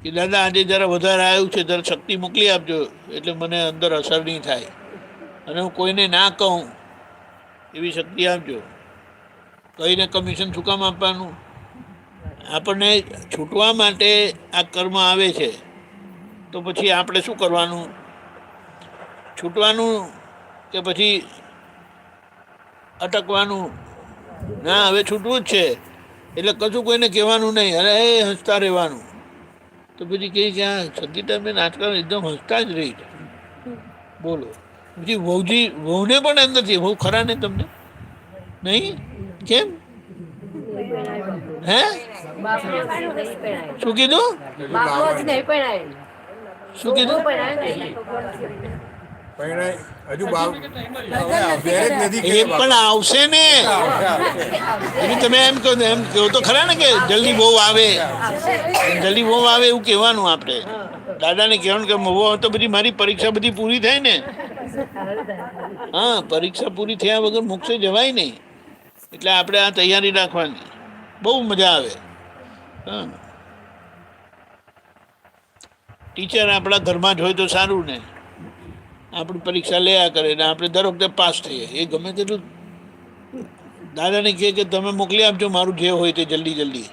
કે દાદા આજે જરા વધારે આવ્યું છે, જરા શક્તિ મોકલી આપજો એટલે મને અંદર અસર નહીં થાય, અને હું કોઈને ના કહું એવી શક્તિ આપજો. કહીને કમિશન શું કામ આપવાનું? આપણને છૂટવા માટે આ કર્મ આવે છે, તો પછી આપણે શું કરવાનું? છૂટવાનું કે પછી અટકવાનું? ના, હવે છૂટવું જ છે. એટલે કશું કોઈને કહેવાનું નહીં, અરે એ હસતા રહેવાનું. તો પછી કહે કે આ સંગીતાબેન આજકાલ એકદમ હસતા જ રહી છે. બોલો, પછી વહુને પણ અંદરથી વહુ ખરા ને તમને નહીં? કેમ? હે શું કીધું? શું કીધું? એ પણ આવશે ને. તમે એમ કહો તો ખરા ને કે જલ્દી બહુ આવે, જલ્દી બહુ આવે એવું કહેવાનું. આપણે દાદાને કહેવાનું કે બહુ આવે તો બધી મારી પરીક્ષા બધી પૂરી થાય ને. હા, પરીક્ષા પૂરી થયા વગર મોક્ષે જવાય નહીં. એટલે આપણે આ તૈયારી રાખવાની, બહુ મજા આવે. હા, ટીચર આપણા ઘરમાં જ હોય તો સારું ને. આપણી પરીક્ષા લેયા કરે ને આપણે દર વખતે પાસ થઈએ. એ ગમે તેટલું દાદાને કહે કે તમે મોકલી આપજો મારું જે હોય તે જલ્દી જલ્દી.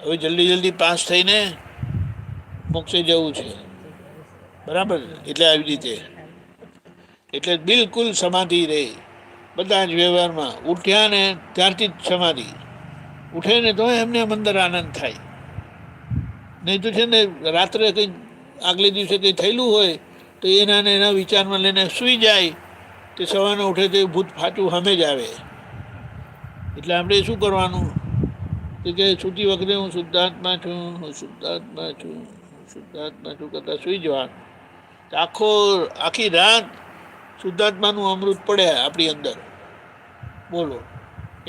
હવે જલ્દી જલ્દી પાસ થઈને મોક્ષે જવું છે, બરાબર? એટલે આવી રીતે, એટલે બિલકુલ સમાધિ રહે બધા જ વ્યવહારમાં. ઉઠ્યા ને ત્યારથી જ સમાધિ. ઉઠે ને તો એમને અંદર આનંદ થાય. નહીં તો છે ને રાત્રે કંઈ આગલે દિવસે કંઈ થયેલું હોય તો એના વિચારમાં લઈને સૂઈ જાય, તે સવારે ઉઠે તો ભૂત ફાટું સામે જ આવે. એટલે આપણે શું કરવાનું કે સૂતી વખતે હું શુદ્ધાત્મા છું, હું શુદ્ધાત્મા છું, હું શુદ્ધાત્મા છું કરતાં સૂઈ જવાનું. આખી રાત શુદ્ધાત્માનું અમૃત પડે આપણી અંદર. બોલો,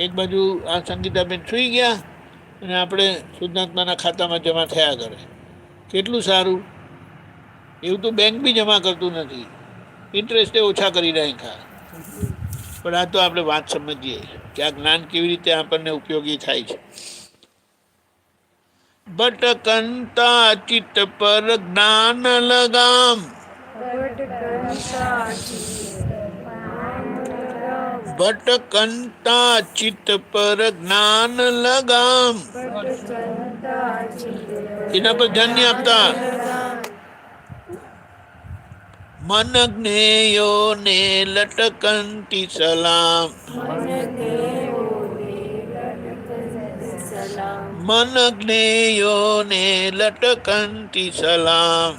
એક બાજુ આ સંગીતાબેન સૂઈ ગયા અને આપણે શુદ્ધાત્માના ખાતામાં જમા થયા કરે. કેટલું સારું! એવું તો બેંક બી જમા કરતું નથી, ઇન્ટરેસ્ટે ઓછા કરી નાખ્યા. પણ આ તો આપણે વાત સમજીએ કે આ જ્ઞાન કેવી રીતે આપણને ઉપયોગી થાય છે. ભટકંતા ચિત્ત પર જ્ઞાન લગામ, ભટકંતા ચિત્ત પર જ્ઞાન લગામ. એના પર ધ્યાન નહીં આપતા. મન જ્ઞેયો ને લટકંતી સલામ, મન જ્ઞેયો ને લટકંતી સલામ.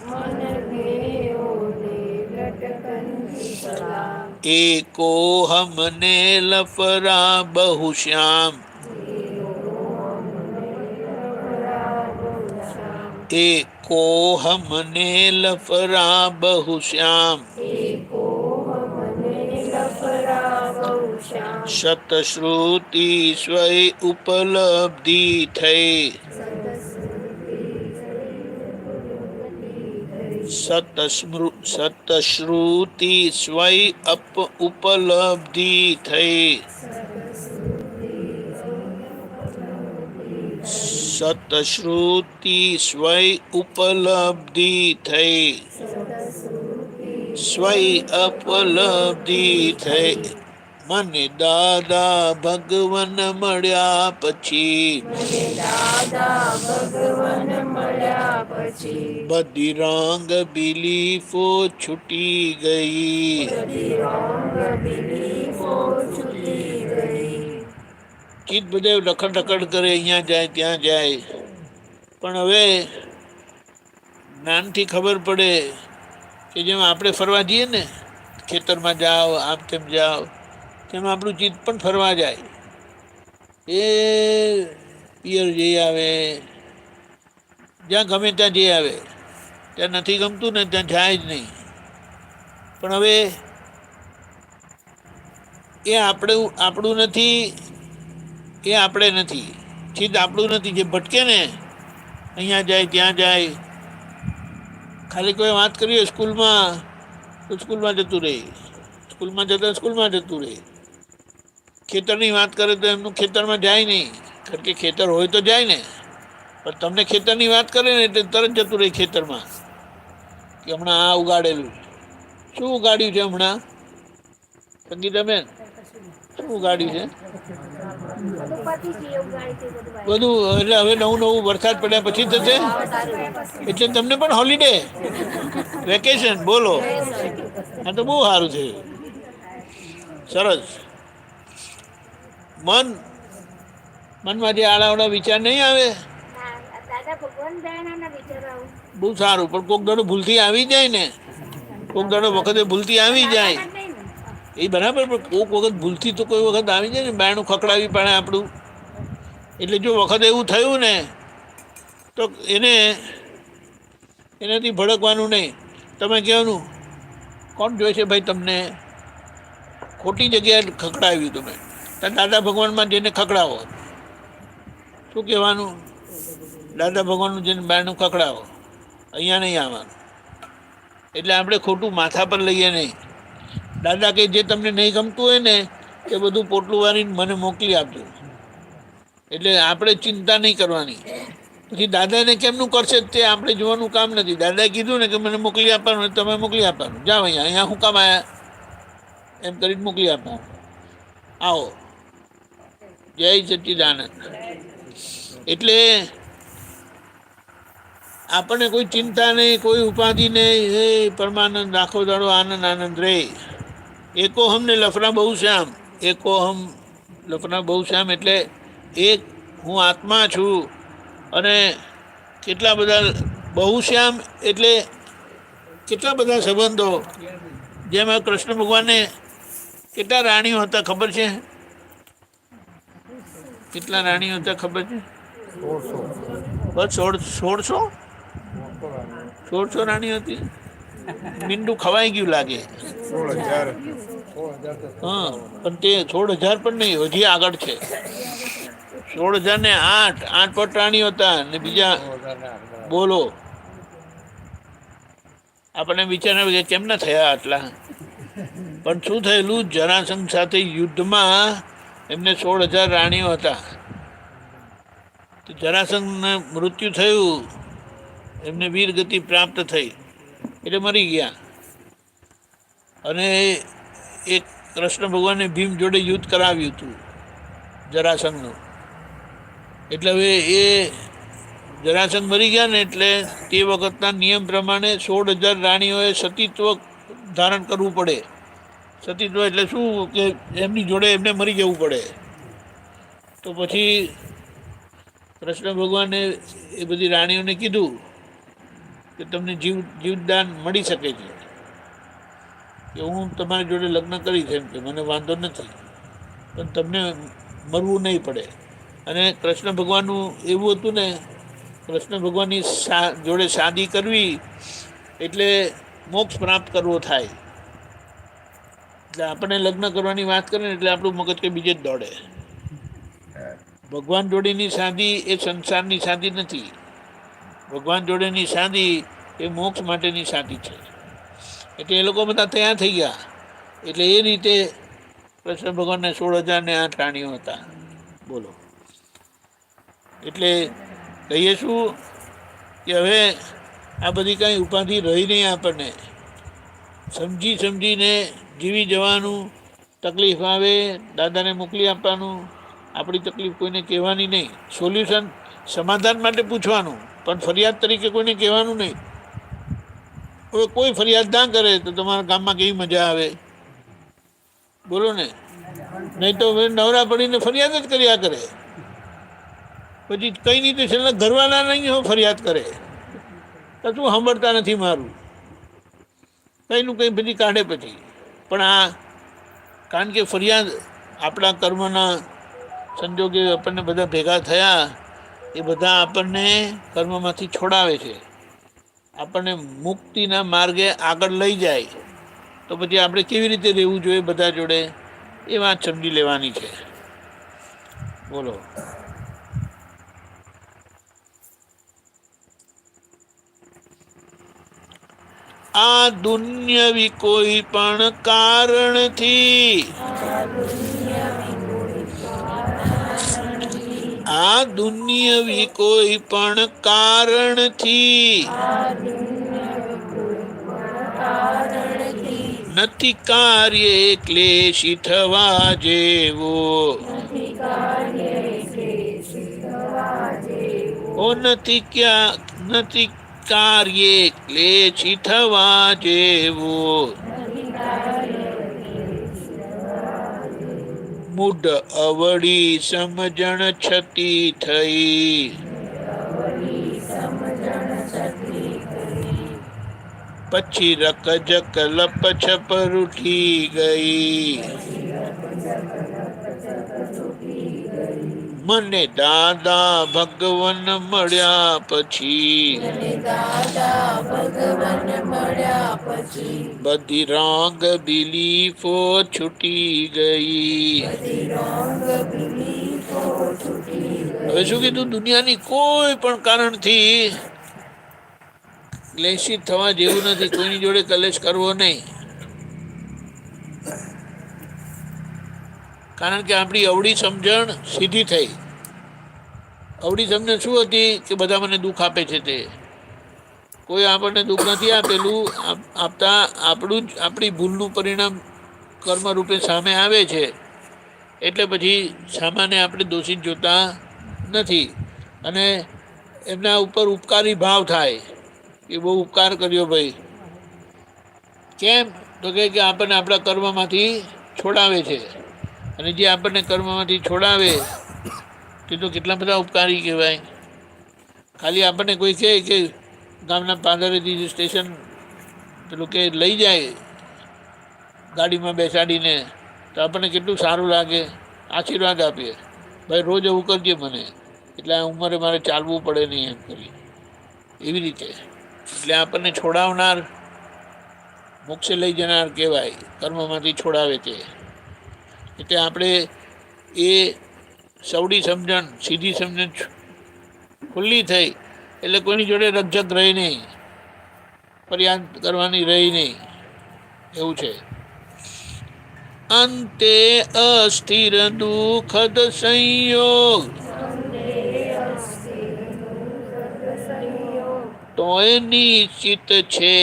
एको हमने लफरा बहुश्याम एको हमने लफरा बहुश्याम शतश्रुति स्वय उपलब्धि થઈ सतश्रुति स्वय उपलब्धि થઈ सतश्रुति स्वय उपलब्धि થઈ स्वय उपलब्धि થઈ મને દાદા ભગવાન મળ્યા પછી બધી રંગ બિલીફો છૂટી ગઈ ચિત્ત બધે રખડ રખડ કરે, અહીંયા જાય ત્યાં જાય. પણ હવે જ્ઞાનથી ખબર પડે કે જેમ આપણે ફરવા જઈએ ને, ખેતરમાં જાઓ, આમ તેમ જાઓ, તેમ આપણું ચિત્ત પણ ફરવા જાય. એ પિયર જઈ આવે, જ્યાં ગમે ત્યાં જઈ આવે, ત્યાં નથી ગમતું ને ત્યાં જાય જ નહીં. પણ હવે એ આપણું નથી, એ આપણે નથી, ચિત્ત આપણું નથી. જે ભટકે ને, અહીંયા જાય ત્યાં જાય, ખાલી કોઈ વાત કરીએ સ્કૂલમાં તો સ્કૂલમાં જતું રહે, સ્કૂલમાં જતા સ્કૂલમાં જતું રહે. ખેતરની વાત કરે તો એમનું ખેતરમાં જાય નહીં, કારણ કે ખેતર હોય તો જાય ને. પણ તમને ખેતરની વાત કરે ને એટલે તરત જતું રહે ખેતરમાં, કે હમણાં આ ઉગાડેલું. શું ઉગાડ્યું છે હમણાં સંગીતાબેન? શું ઉગાડ્યું છે? બધું. એટલે હવે નવું વરસાદ પડ્યા પછી થશે, એટલે તમને પણ હોલિડે, વેકેશન. બોલો, આ તો બહુ સારું છે, સરસ. મનમાં જે આડાવડા વિચાર નહીં આવે, બહુ સારું. પણ કોક દાડો ભૂલથી આવી જાય ને, કોક દાડો વખતે ભૂલથી આવી જાય એ બરાબર. પણ કોઈક વખત ભૂલથી તો કોઈ વખત આવી જાય ને, બાયણું ખકડાવી પડે આપણું. એટલે જો વખત એવું થયું ને તો એનાથી ભડકવાનું નહીં. તમે કહેવાનું, કોણ જોઈ છે ભાઈ તમને? ખોટી જગ્યાએ ખકડાવ્યું તમે. દાદા ભગવાનમાં જઈને ખકડાવો. શું કહેવાનું? દાદા ભગવાનનું જઈને બાયણું ખકડાવો, અહીંયા નહીં આવવાનું. એટલે આપણે ખોટું માથા પર લઈએ નહીં. દાદા કે જે તમને નહીં ગમતું હોય ને એ બધું પોટલું વાળીને મને મોકલી આપજો. એટલે આપણે ચિંતા નહીં કરવાની. પછી દાદાને કેમનું કરશે તે આપણે જોવાનું કામ નથી. દાદાએ કીધું ને કે મને મોકલી આપવાનું, તમે મોકલી આપવાનું. જાઓ, અહીંયા શું કામ આવ્યા એમ કરીને મોકલી આપવાનું. આવો, જય સચ્ચિદાનંદ. એટલે આપણને કોઈ ચિંતા નહીં, કોઈ ઉપાધિ નહીં. હે પરમાનંદ, આખો દાડો આનંદ આનંદ રહે. એકો હમને લફરા બહુ શ્યામ. એકો હમ લફરા બહુ શ્યામ એટલે એક હું આત્મા છું. અને કેટલા બધા બહુ શ્યામ એટલે કેટલા બધા સંબંધો. જેમાં કૃષ્ણ ભગવાનને કેટલા રાણીઓ હતા ખબર છે? કેટલા રાણીઓ હતા ખબર છે? બસ 1600 રાણી હતી. મીંડું ખવાઈ ગયું લાગે. 16,000. હા, પણ તે 16,000 પણ નહીં, હજી આગળ છે. 16,000 ને 8 પટ રાણીઓ હતા ને બીજા. બોલો, આપણને વિચાર આવે કે કેમ ના થયા આટલા? પણ શું થયેલું? જરાસંઘ સાથે યુદ્ધમાં એમને 16,000 રાણીઓ હતા. તો જરાસંઘને મૃત્યુ થયું, એમને વીરગતિ પ્રાપ્ત થઈ, એટલે મરી ગયા. અને એક કૃષ્ણ ભગવાને ભીમ જોડે યુદ્ધ કરાવ્યું હતું જરાસંઘનું. એટલે હવે એ જરાસંઘ મરી ગયા ને એટલે તે વખતના નિયમ પ્રમાણે 16,000 રાણીઓએ સતીત્વ ધારણ કરવું પડે. સતીત્વ એટલે શું કે એમની જોડે એમને મરી જવું પડે. તો પછી કૃષ્ણ ભગવાને એ બધી રાણીઓને કીધું કે તમને જીવદાન મળી શકે છે. કે હું તમારી જોડે લગ્ન કરીશ એમ કે મને વાંધો નથી, પણ તમને મરવું નહીં પડે. અને કૃષ્ણ ભગવાનનું એવું હતું ને, કૃષ્ણ ભગવાનની જોડે શાદી કરવી એટલે મોક્ષ પ્રાપ્ત કરવો થાય. એટલે આપણે લગ્ન કરવાની વાત કરીએ ને એટલે આપણું મગજ કે બીજે જ દોડે. ભગવાન જોડેની શાદી એ સંસારની શાદી નથી. ભગવાન જોડેની શાદી એ મોક્ષ માટેની શાદી છે. એટલે એ લોકો બધા તૈયાર થઈ ગયા. એટલે એ રીતે કૃષ્ણ ભગવાનને 16,008 રાણીઓ હતા. બોલો. એટલે કહીએ શું કે હવે આ બધી કાંઈ ઉપાધિ રહી નહીં આપણને. સમજી સમજીને જીવી જવાનું. તકલીફ આવે દાદાને મોકલી આપવાનું. આપણી તકલીફ કોઈને કહેવાની નહીં. સોલ્યુશન સમાધાન માટે પૂછવાનું, પણ ફરિયાદ તરીકે કોઈને કહેવાનું નહીં. હવે કોઈ ફરિયાદ ના કરે તો તમારા ગામમાં કેવી મજા આવે? બોલો ને. નહીં તો હવે નવરા પડીને ફરિયાદ જ કર્યા કરે. પછી કઈ નહીં તો છેલ્લા ઘરવાળા નહીં ફરિયાદ કરે તો તું સાંભળતા નથી મારું, કંઈનું કંઈ બધી કાઢે પછી. પણ આ કારણ કે ફરિયાદ આપણા કર્મના સંજોગે આપણને બધા ભેગા થયા, એ બધા આપણને કર્મમાંથી છોડાવે છે, આપણને મુક્તિના માર્ગે આગળ લઈ જાય. તો પછી આપણે કેવી રીતે રહેવું જોઈએ બધા જોડે, એ વાત સમજી લેવાની છે. બોલો. આ દુન્યવી કોઈ પણ કારણથી, આ દુન્યવી કોઈ પણ કારણથી નથી કાર્ય ક્લેશી થવા જેવો. ઓ નથી કાર્ય ક્લેશી થવા જેવો. મૂઢ અવળી સમજણ છતી થઈ, પછી રકજક લપછપ રૂઠી ગઈ. મને દાદા ભગવાન મળ્યા પછી, બધી રોંગ બિલીફો છૂટી ગઈ. હવે શું કીધું? દુનિયાની કોઈ પણ કારણથી ક્લેશિત થવા જેવું નથી. કોઈની જોડે કલેશ કરવો નહીં. કારણ કે આપણી અવળી સમજણ સીધી થઈ. અવળી સમજણ શું હતી? કે બધા મને દુઃખ આપે છે. તે કોઈ આપણને દુઃખ નથી આપેલું. આપણી ભૂલનું પરિણામ કર્મ રૂપે સામે આવે છે. એટલે પછી સામાને આપણે દોષિત જોતા નથી. અને એમના ઉપર ઉપકારી ભાવ થાય કે બહુ ઉપકાર કર્યો ભાઈ. કેમ? તો કે આપણને આપણા કર્મમાંથી છોડાવે છે. અને જે આપણને કર્મમાંથી છોડાવે તે તો કેટલા બધા ઉપકારી કહેવાય. ખાલી આપણને કોઈ કહે કે ગામના પાદરેથી સ્ટેશન પેલું કે લઈ જાય ગાડીમાં બેસાડીને, તો આપણને કેટલું સારું લાગે. આશીર્વાદ આપીએ, ભાઈ રોજ એવું કરજે મને, એટલે આ ઉંમરે મારે ચાલવું પડે નહીં એમ કરી. એવી રીતે એટલે આપણને છોડાવનાર, મોક્ષે લઈ જનાર કહેવાય. કર્મમાંથી છોડાવે તે. એટલે આપણે એ સવડી સમજણ, સીધી સમજણ ખુલ્લી થઈ એટલે કોઈની જોડે રકઝક રહી નહીં, ફરિયાદ કરવાની રહી નહીં. એવું છે. અંતે અસ્થિર દુઃખદ સંયોગ, તોય નિશ્ચિત છે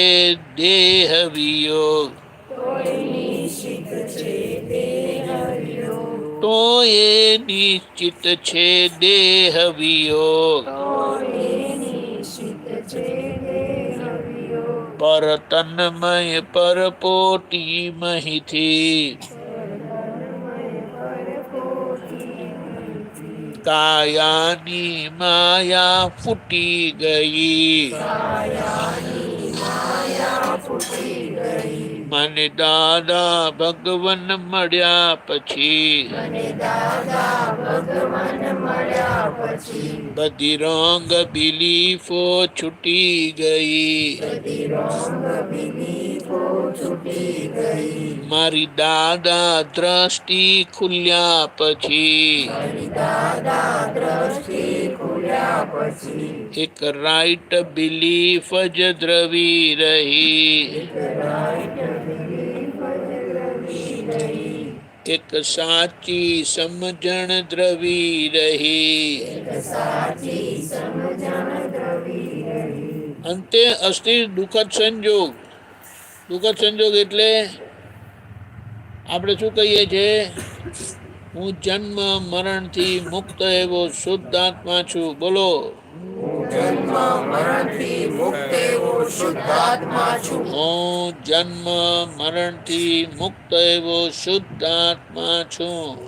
દેહ વિયોગ. તોય નિશ્ચિત છે દેહ વિયોગ. પર તન્મય પર પોટી મહીથી, કાયાની માયા ફૂટી ગઈ. મને દાદા ભગવાન મળ્યા પછી બધી રોંગ બિલીફો છૂટી ગઈ મારી દાદા દ્રષ્ટિ ખુલ્યા પછી એક રાઈટ બિલીફ જ દ્રવી રહી એક સાચી સમજણ દ્રવી રહી અંતે અસ્થિર દુઃખદ સંજોગ એટલે આપણે શું કહીએ છીએ હું જન્મ મરણથી મુક્ત એવો શુદ્ધ આત્મા છું બોલો હું જન્મ મરણથી મુક્ત એવો શુદ્ધ આત્મા છું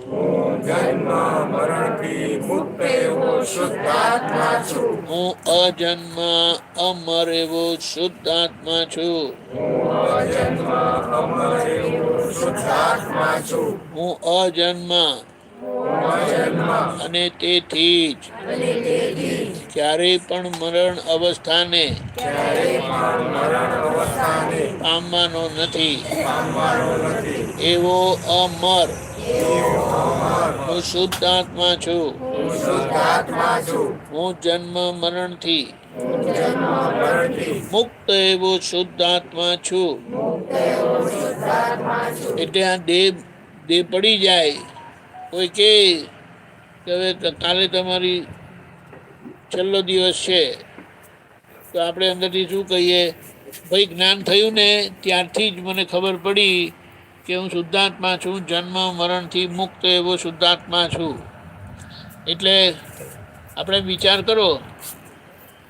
હું અજન્મ અમર એવો શુદ્ધ આત્મા છું હું અજન્મ અને તેથી જ ક્યારેય પણ મરણ અવસ્થાને પામવાનો નથી એવો અમર હું શુદ્ધ આત્મા છું હું જન્મ મરણથી મુક્ત એવો શુદ્ધ આત્મા છું એટલે આ દેહ પડી જાય કોઈ કે હવે કાલે તમારી છેલ્લો દિવસ છે તો આપણે અંદરથી શું કહીએ ભાઈ જ્ઞાન થયું ને ત્યારથી જ મને ખબર પડી કે હું શુદ્ધાત્મા છું જન્મ મરણથી મુક્ત એવો શુદ્ધાત્મા છું એટલે આપણે વિચાર કરો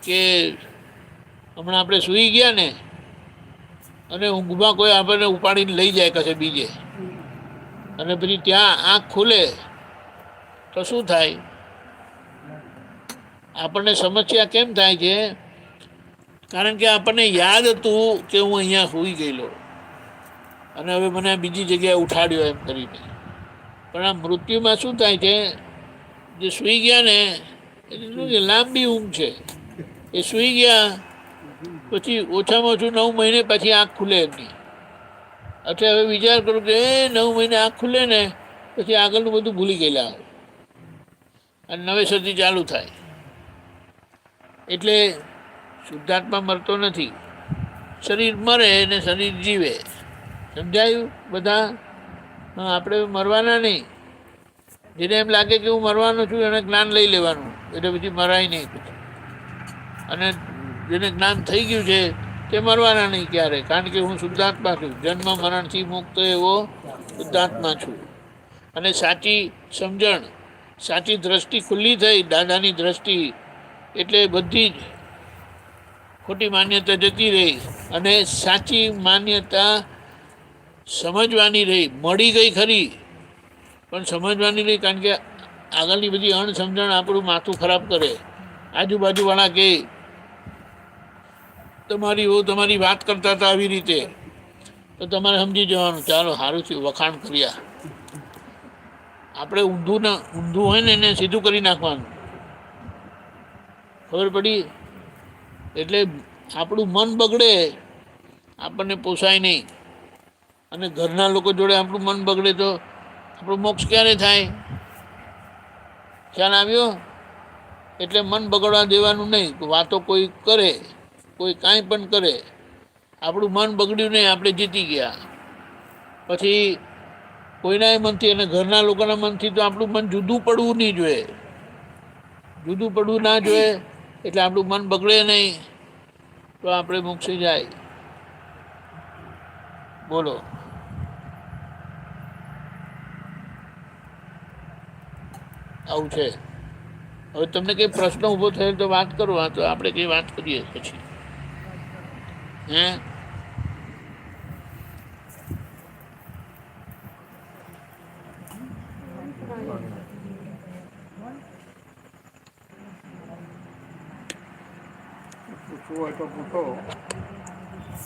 કે હમણાં આપણે સૂઈ ગયા ને અને ઊંઘમાં કોઈ આપણને ઉપાડીને લઈ જાય કશે બીજે અને પછી ત્યાં આંખ ખુલે તો શું થાય આપણને સમસ્યા કેમ થાય છે કારણ કે આપણને યાદ હતું કે હું અહીંયા સૂઈ ગયેલો અને હવે મને બીજી જગ્યાએ ઉઠાડ્યો એમ કરીને પણ આ મૃત્યુમાં શું થાય છે જે સૂઈ ગયા ને એટલે શું છે લાંબી ઊંઘ છે એ સૂઈ ગયા પછી ઓછામાં ઓછું 9 મહિને પછી આંખ ખુલે એમની એટલે હવે વિચાર કરું કે 9 મહિને આંખ ખુલે ને પછી આગળનું બધું ભૂલી ગયેલા અને નવેસરથી ચાલુ થાય એટલે શુદ્ધાત્મા મરતો નથી શરીર મરે ને શરીર જીવે સમજાયું બધા આપણે મરવાના નહીં જેને એમ લાગે કે હું મરવાનો છું એને જ્ઞાન લઈ લેવાનું એટલે પછી મરાય નહીં પછી અને જેને જ્ઞાન થઈ ગયું છે તે મરવાના નહીં ક્યારે કારણ કે હું શુદ્ધાત્મા છું જન્મ મરણથી મુક્ત એવો શુદ્ધાત્મા છું અને સાચી સમજણ સાચી દ્રષ્ટિ ખુલ્લી થઈ દાદાની દ્રષ્ટિ એટલે બધી જ ખોટી માન્યતા જતી રહી અને સાચી માન્યતા સમજવાની રહી મળી ગઈ ખરી પણ સમજવાની રહી કારણ કે આગળની બધી અણસમજણ આપણું માથું ખરાબ કરે આજુબાજુવાળા કે તમારી વાત કરતા હતા આવી રીતે તો તમારે સમજી જવાનું ચાલો સારું થયું વખાણ કર્યા આપણે ઊંધું હોય ને એને સીધું કરી નાખવાનું ખબર પડી એટલે આપણું મન બગડે આપણને પોસાય નહીં અને ઘરના લોકો જોડે આપણું મન બગડે તો આપણું મોક્ષ ક્યારે થાય ખ્યાલ આવ્યો એટલે મન બગડવા દેવાનું નહીં વાતો કોઈ કરે કોઈ કાંઈ પણ કરે આપણું મન બગડ્યું નહીં આપણે જીતી ગયા પછી કોઈના મનથી અને ઘરના લોકોના મનથી તો આપણું મન જુદું પડવું નહીં જોઈએ જુદું પડવું ના જોઈએ એટલે આપણું મન બગડે નહીં તો આપણે મોક્ષે જાય બોલો આવું છે હવે તમને કંઈ પ્રશ્ન ઊભો થયો તો વાત કરો તો આપણે કંઈ વાત કરીએ પછી હે પૂછવું હોય તો પૂછો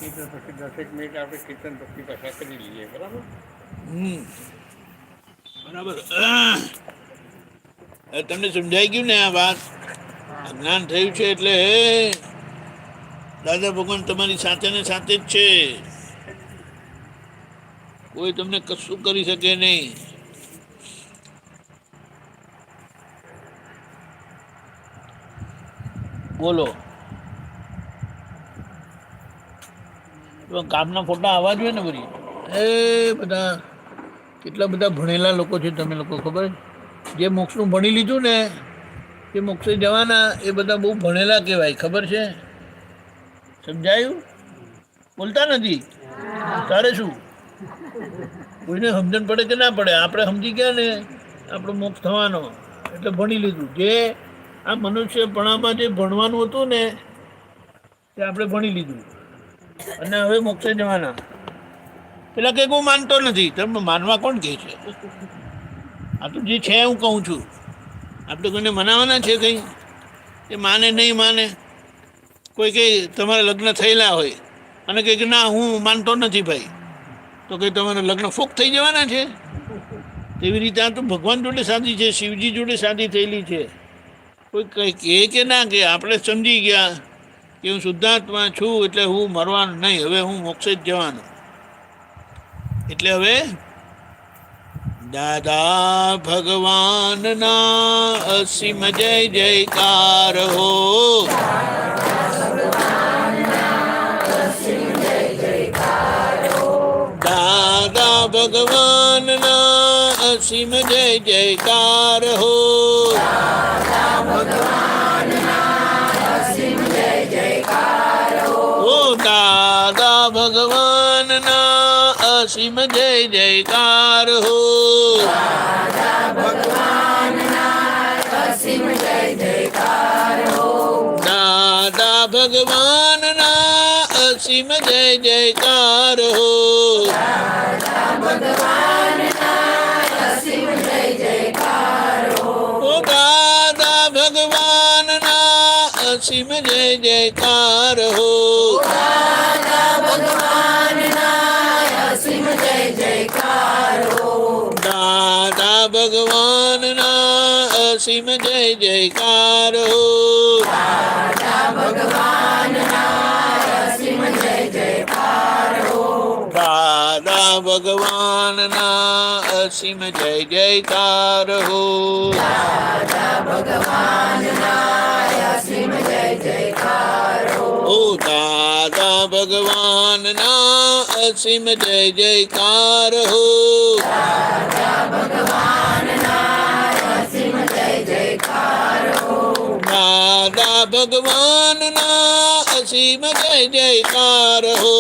એ તો પછી 10 મિનિટ આપણે કીર્તન ભક્તિ પાછા કરી લઈએ, બરાબર? બરાબર. હવે તમને સમજાઈ ગયું ને આ વાત? આ જ્ઞાન થયું છે એટલે દાદા ભગવાન તમારી સાથે ને સાથે જ છે. કોઈ તમને કશું કરી શકે નહીં. બોલો. કામના ફોટા આવવા જોઈએ ને બધી. એ બધા કેટલા બધા ભણેલા લોકો છે તમે લોકો, ખબર? જે મોક્ષનું ભણી લીધું ને એ મોક્ષે જવાના એ બધા બહુ ભણેલા કહેવાય, ખબર છે? સમજાયું? બોલતા નથી તારે શું? કોઈને સમજણ પડે કે ના પડે? આપણે સમજી ગયા ને આપણો મોક્ષ થવાનો એટલે ભણી લીધું. જે આ મનુષ્યપણામાં જે ભણવાનું હતું ને તે આપણે ભણી લીધું અને હવે મોક્ષે જવાના. પેલા કંઈક હું માનતો નથી, તમે માનવા કોણ કહે છે? આ તો જે છે હું કહું છું. આપણે કોઈને મનાવવાના છે કંઈ? એ માને નહીં માને. કોઈ કંઈ તમારા લગ્ન થયેલા હોય અને કંઈક ના હું માનતો નથી ભાઈ, તો કંઈ તમારા લગ્ન ફૂક થઈ જવાના છે? તેવી રીતે આ તો ભગવાન જોડે શાદી છે, શિવજી જોડે શાદી થયેલી છે. કોઈ કંઈ કહે કે ના કે આપણે સમજી ગયા કે હું શુદ્ધાત્મા છું એટલે હું મરવાનું નહીં, હવે હું મોક્ષે જ જવાનું. એટલે હવે દાદા ભગવાનના અસીમ જય જયકાર હો. દાદા ભગવાનના અસીમ જય જયકાર હો. ઓ દાદા ભગવાનના અસીમ જય જયકાર હો. દાદા ભગવાનના અસીમ જય જયકાર હો. ઓ દાદા ભગવાનના અસીમ જય જયકાર હો. દાદા ભગવાનના અસીમ જય જયકાર હો. દાદા ભગવાનના અસીમ જય જયકાર હો. ઓ દાદા ભગવાનના અસીમ જય જયકાર હો. દાદા ભગવાનના અસીમ જય જયકાર હો.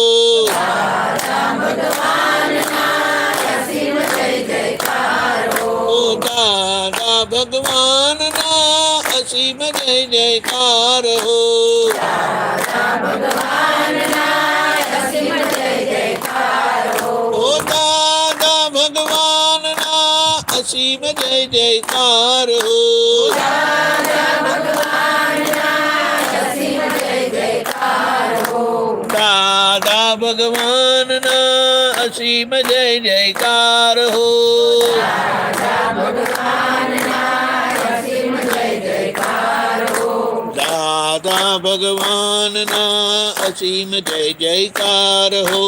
ઓ દાદા ભગવાનના અસીમ જય જયકાર હો. ઓ દાદા ભગવાનના અસીમ જય જયકાર હો. દાદા ભગવાનના અસીમ જય જયકાર હો. દાદા ભગવાનના અસીમ જય જયકાર હો.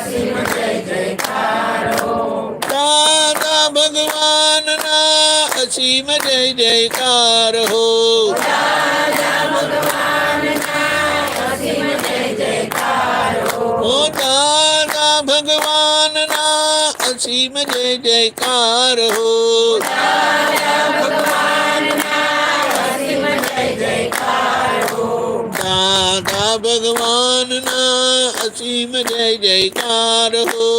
દાદા ભગવાનના અસીમ જય જયકાર હો. દાદા ભગવાનના અસીમ જય જયકાર હો. ઓ દાદા ભગવાનના અસીમ જય જયકાર હો. દાદા ભગવાનના અસીમ જય જયકાર હો.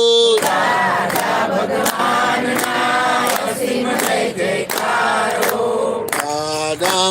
દાદા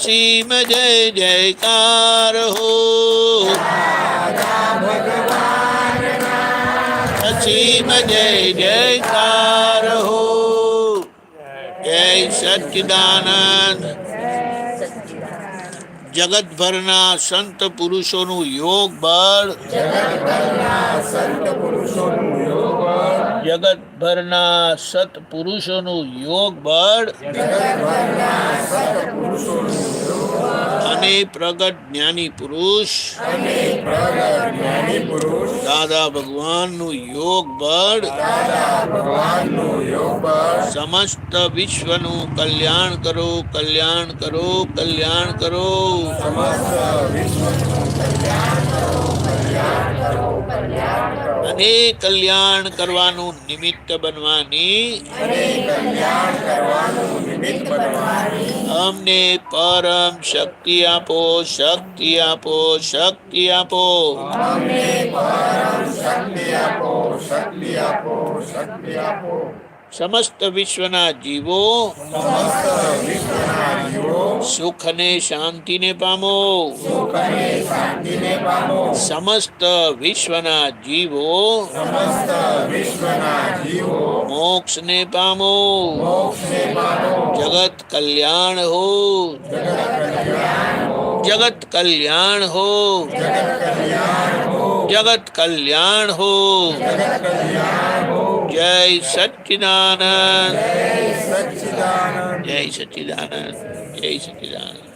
અસીમ જય જયકાર હો અસીમ જય જયકાર હો જય સચ્ચિદાનંદ જગતભરના સંત પુરુષોનું યોગ બળ જગતભરના સત પુરુષોનું યોગ બળ અને પ્રગટ જ્ઞાની પુરુષ દાદા ભગવાનનું યોગ બળ સમસ્ત વિશ્વનું કલ્યાણ કરો કલ્યાણ કરો કલ્યાણ કરો અને કલ્યાણ કરવાનું નિમિત્ત બનવાની અમને પરમ શક્તિ આપો શક્તિ આપો શક્તિ આપો સમસ્ત વિશ્વના જીવો સુખ અને શાંતિને પામો સમસ્ત વિશ્વના જીવો મોક્ષને પામો જગત કલ્યાણ હો જગત કલ્યાણ હો જગત કલ્યાણ હો જય સચ્ચિદાનંદ જય સચ્ચિદાનંદ જય સચ્ચિદાનંદ.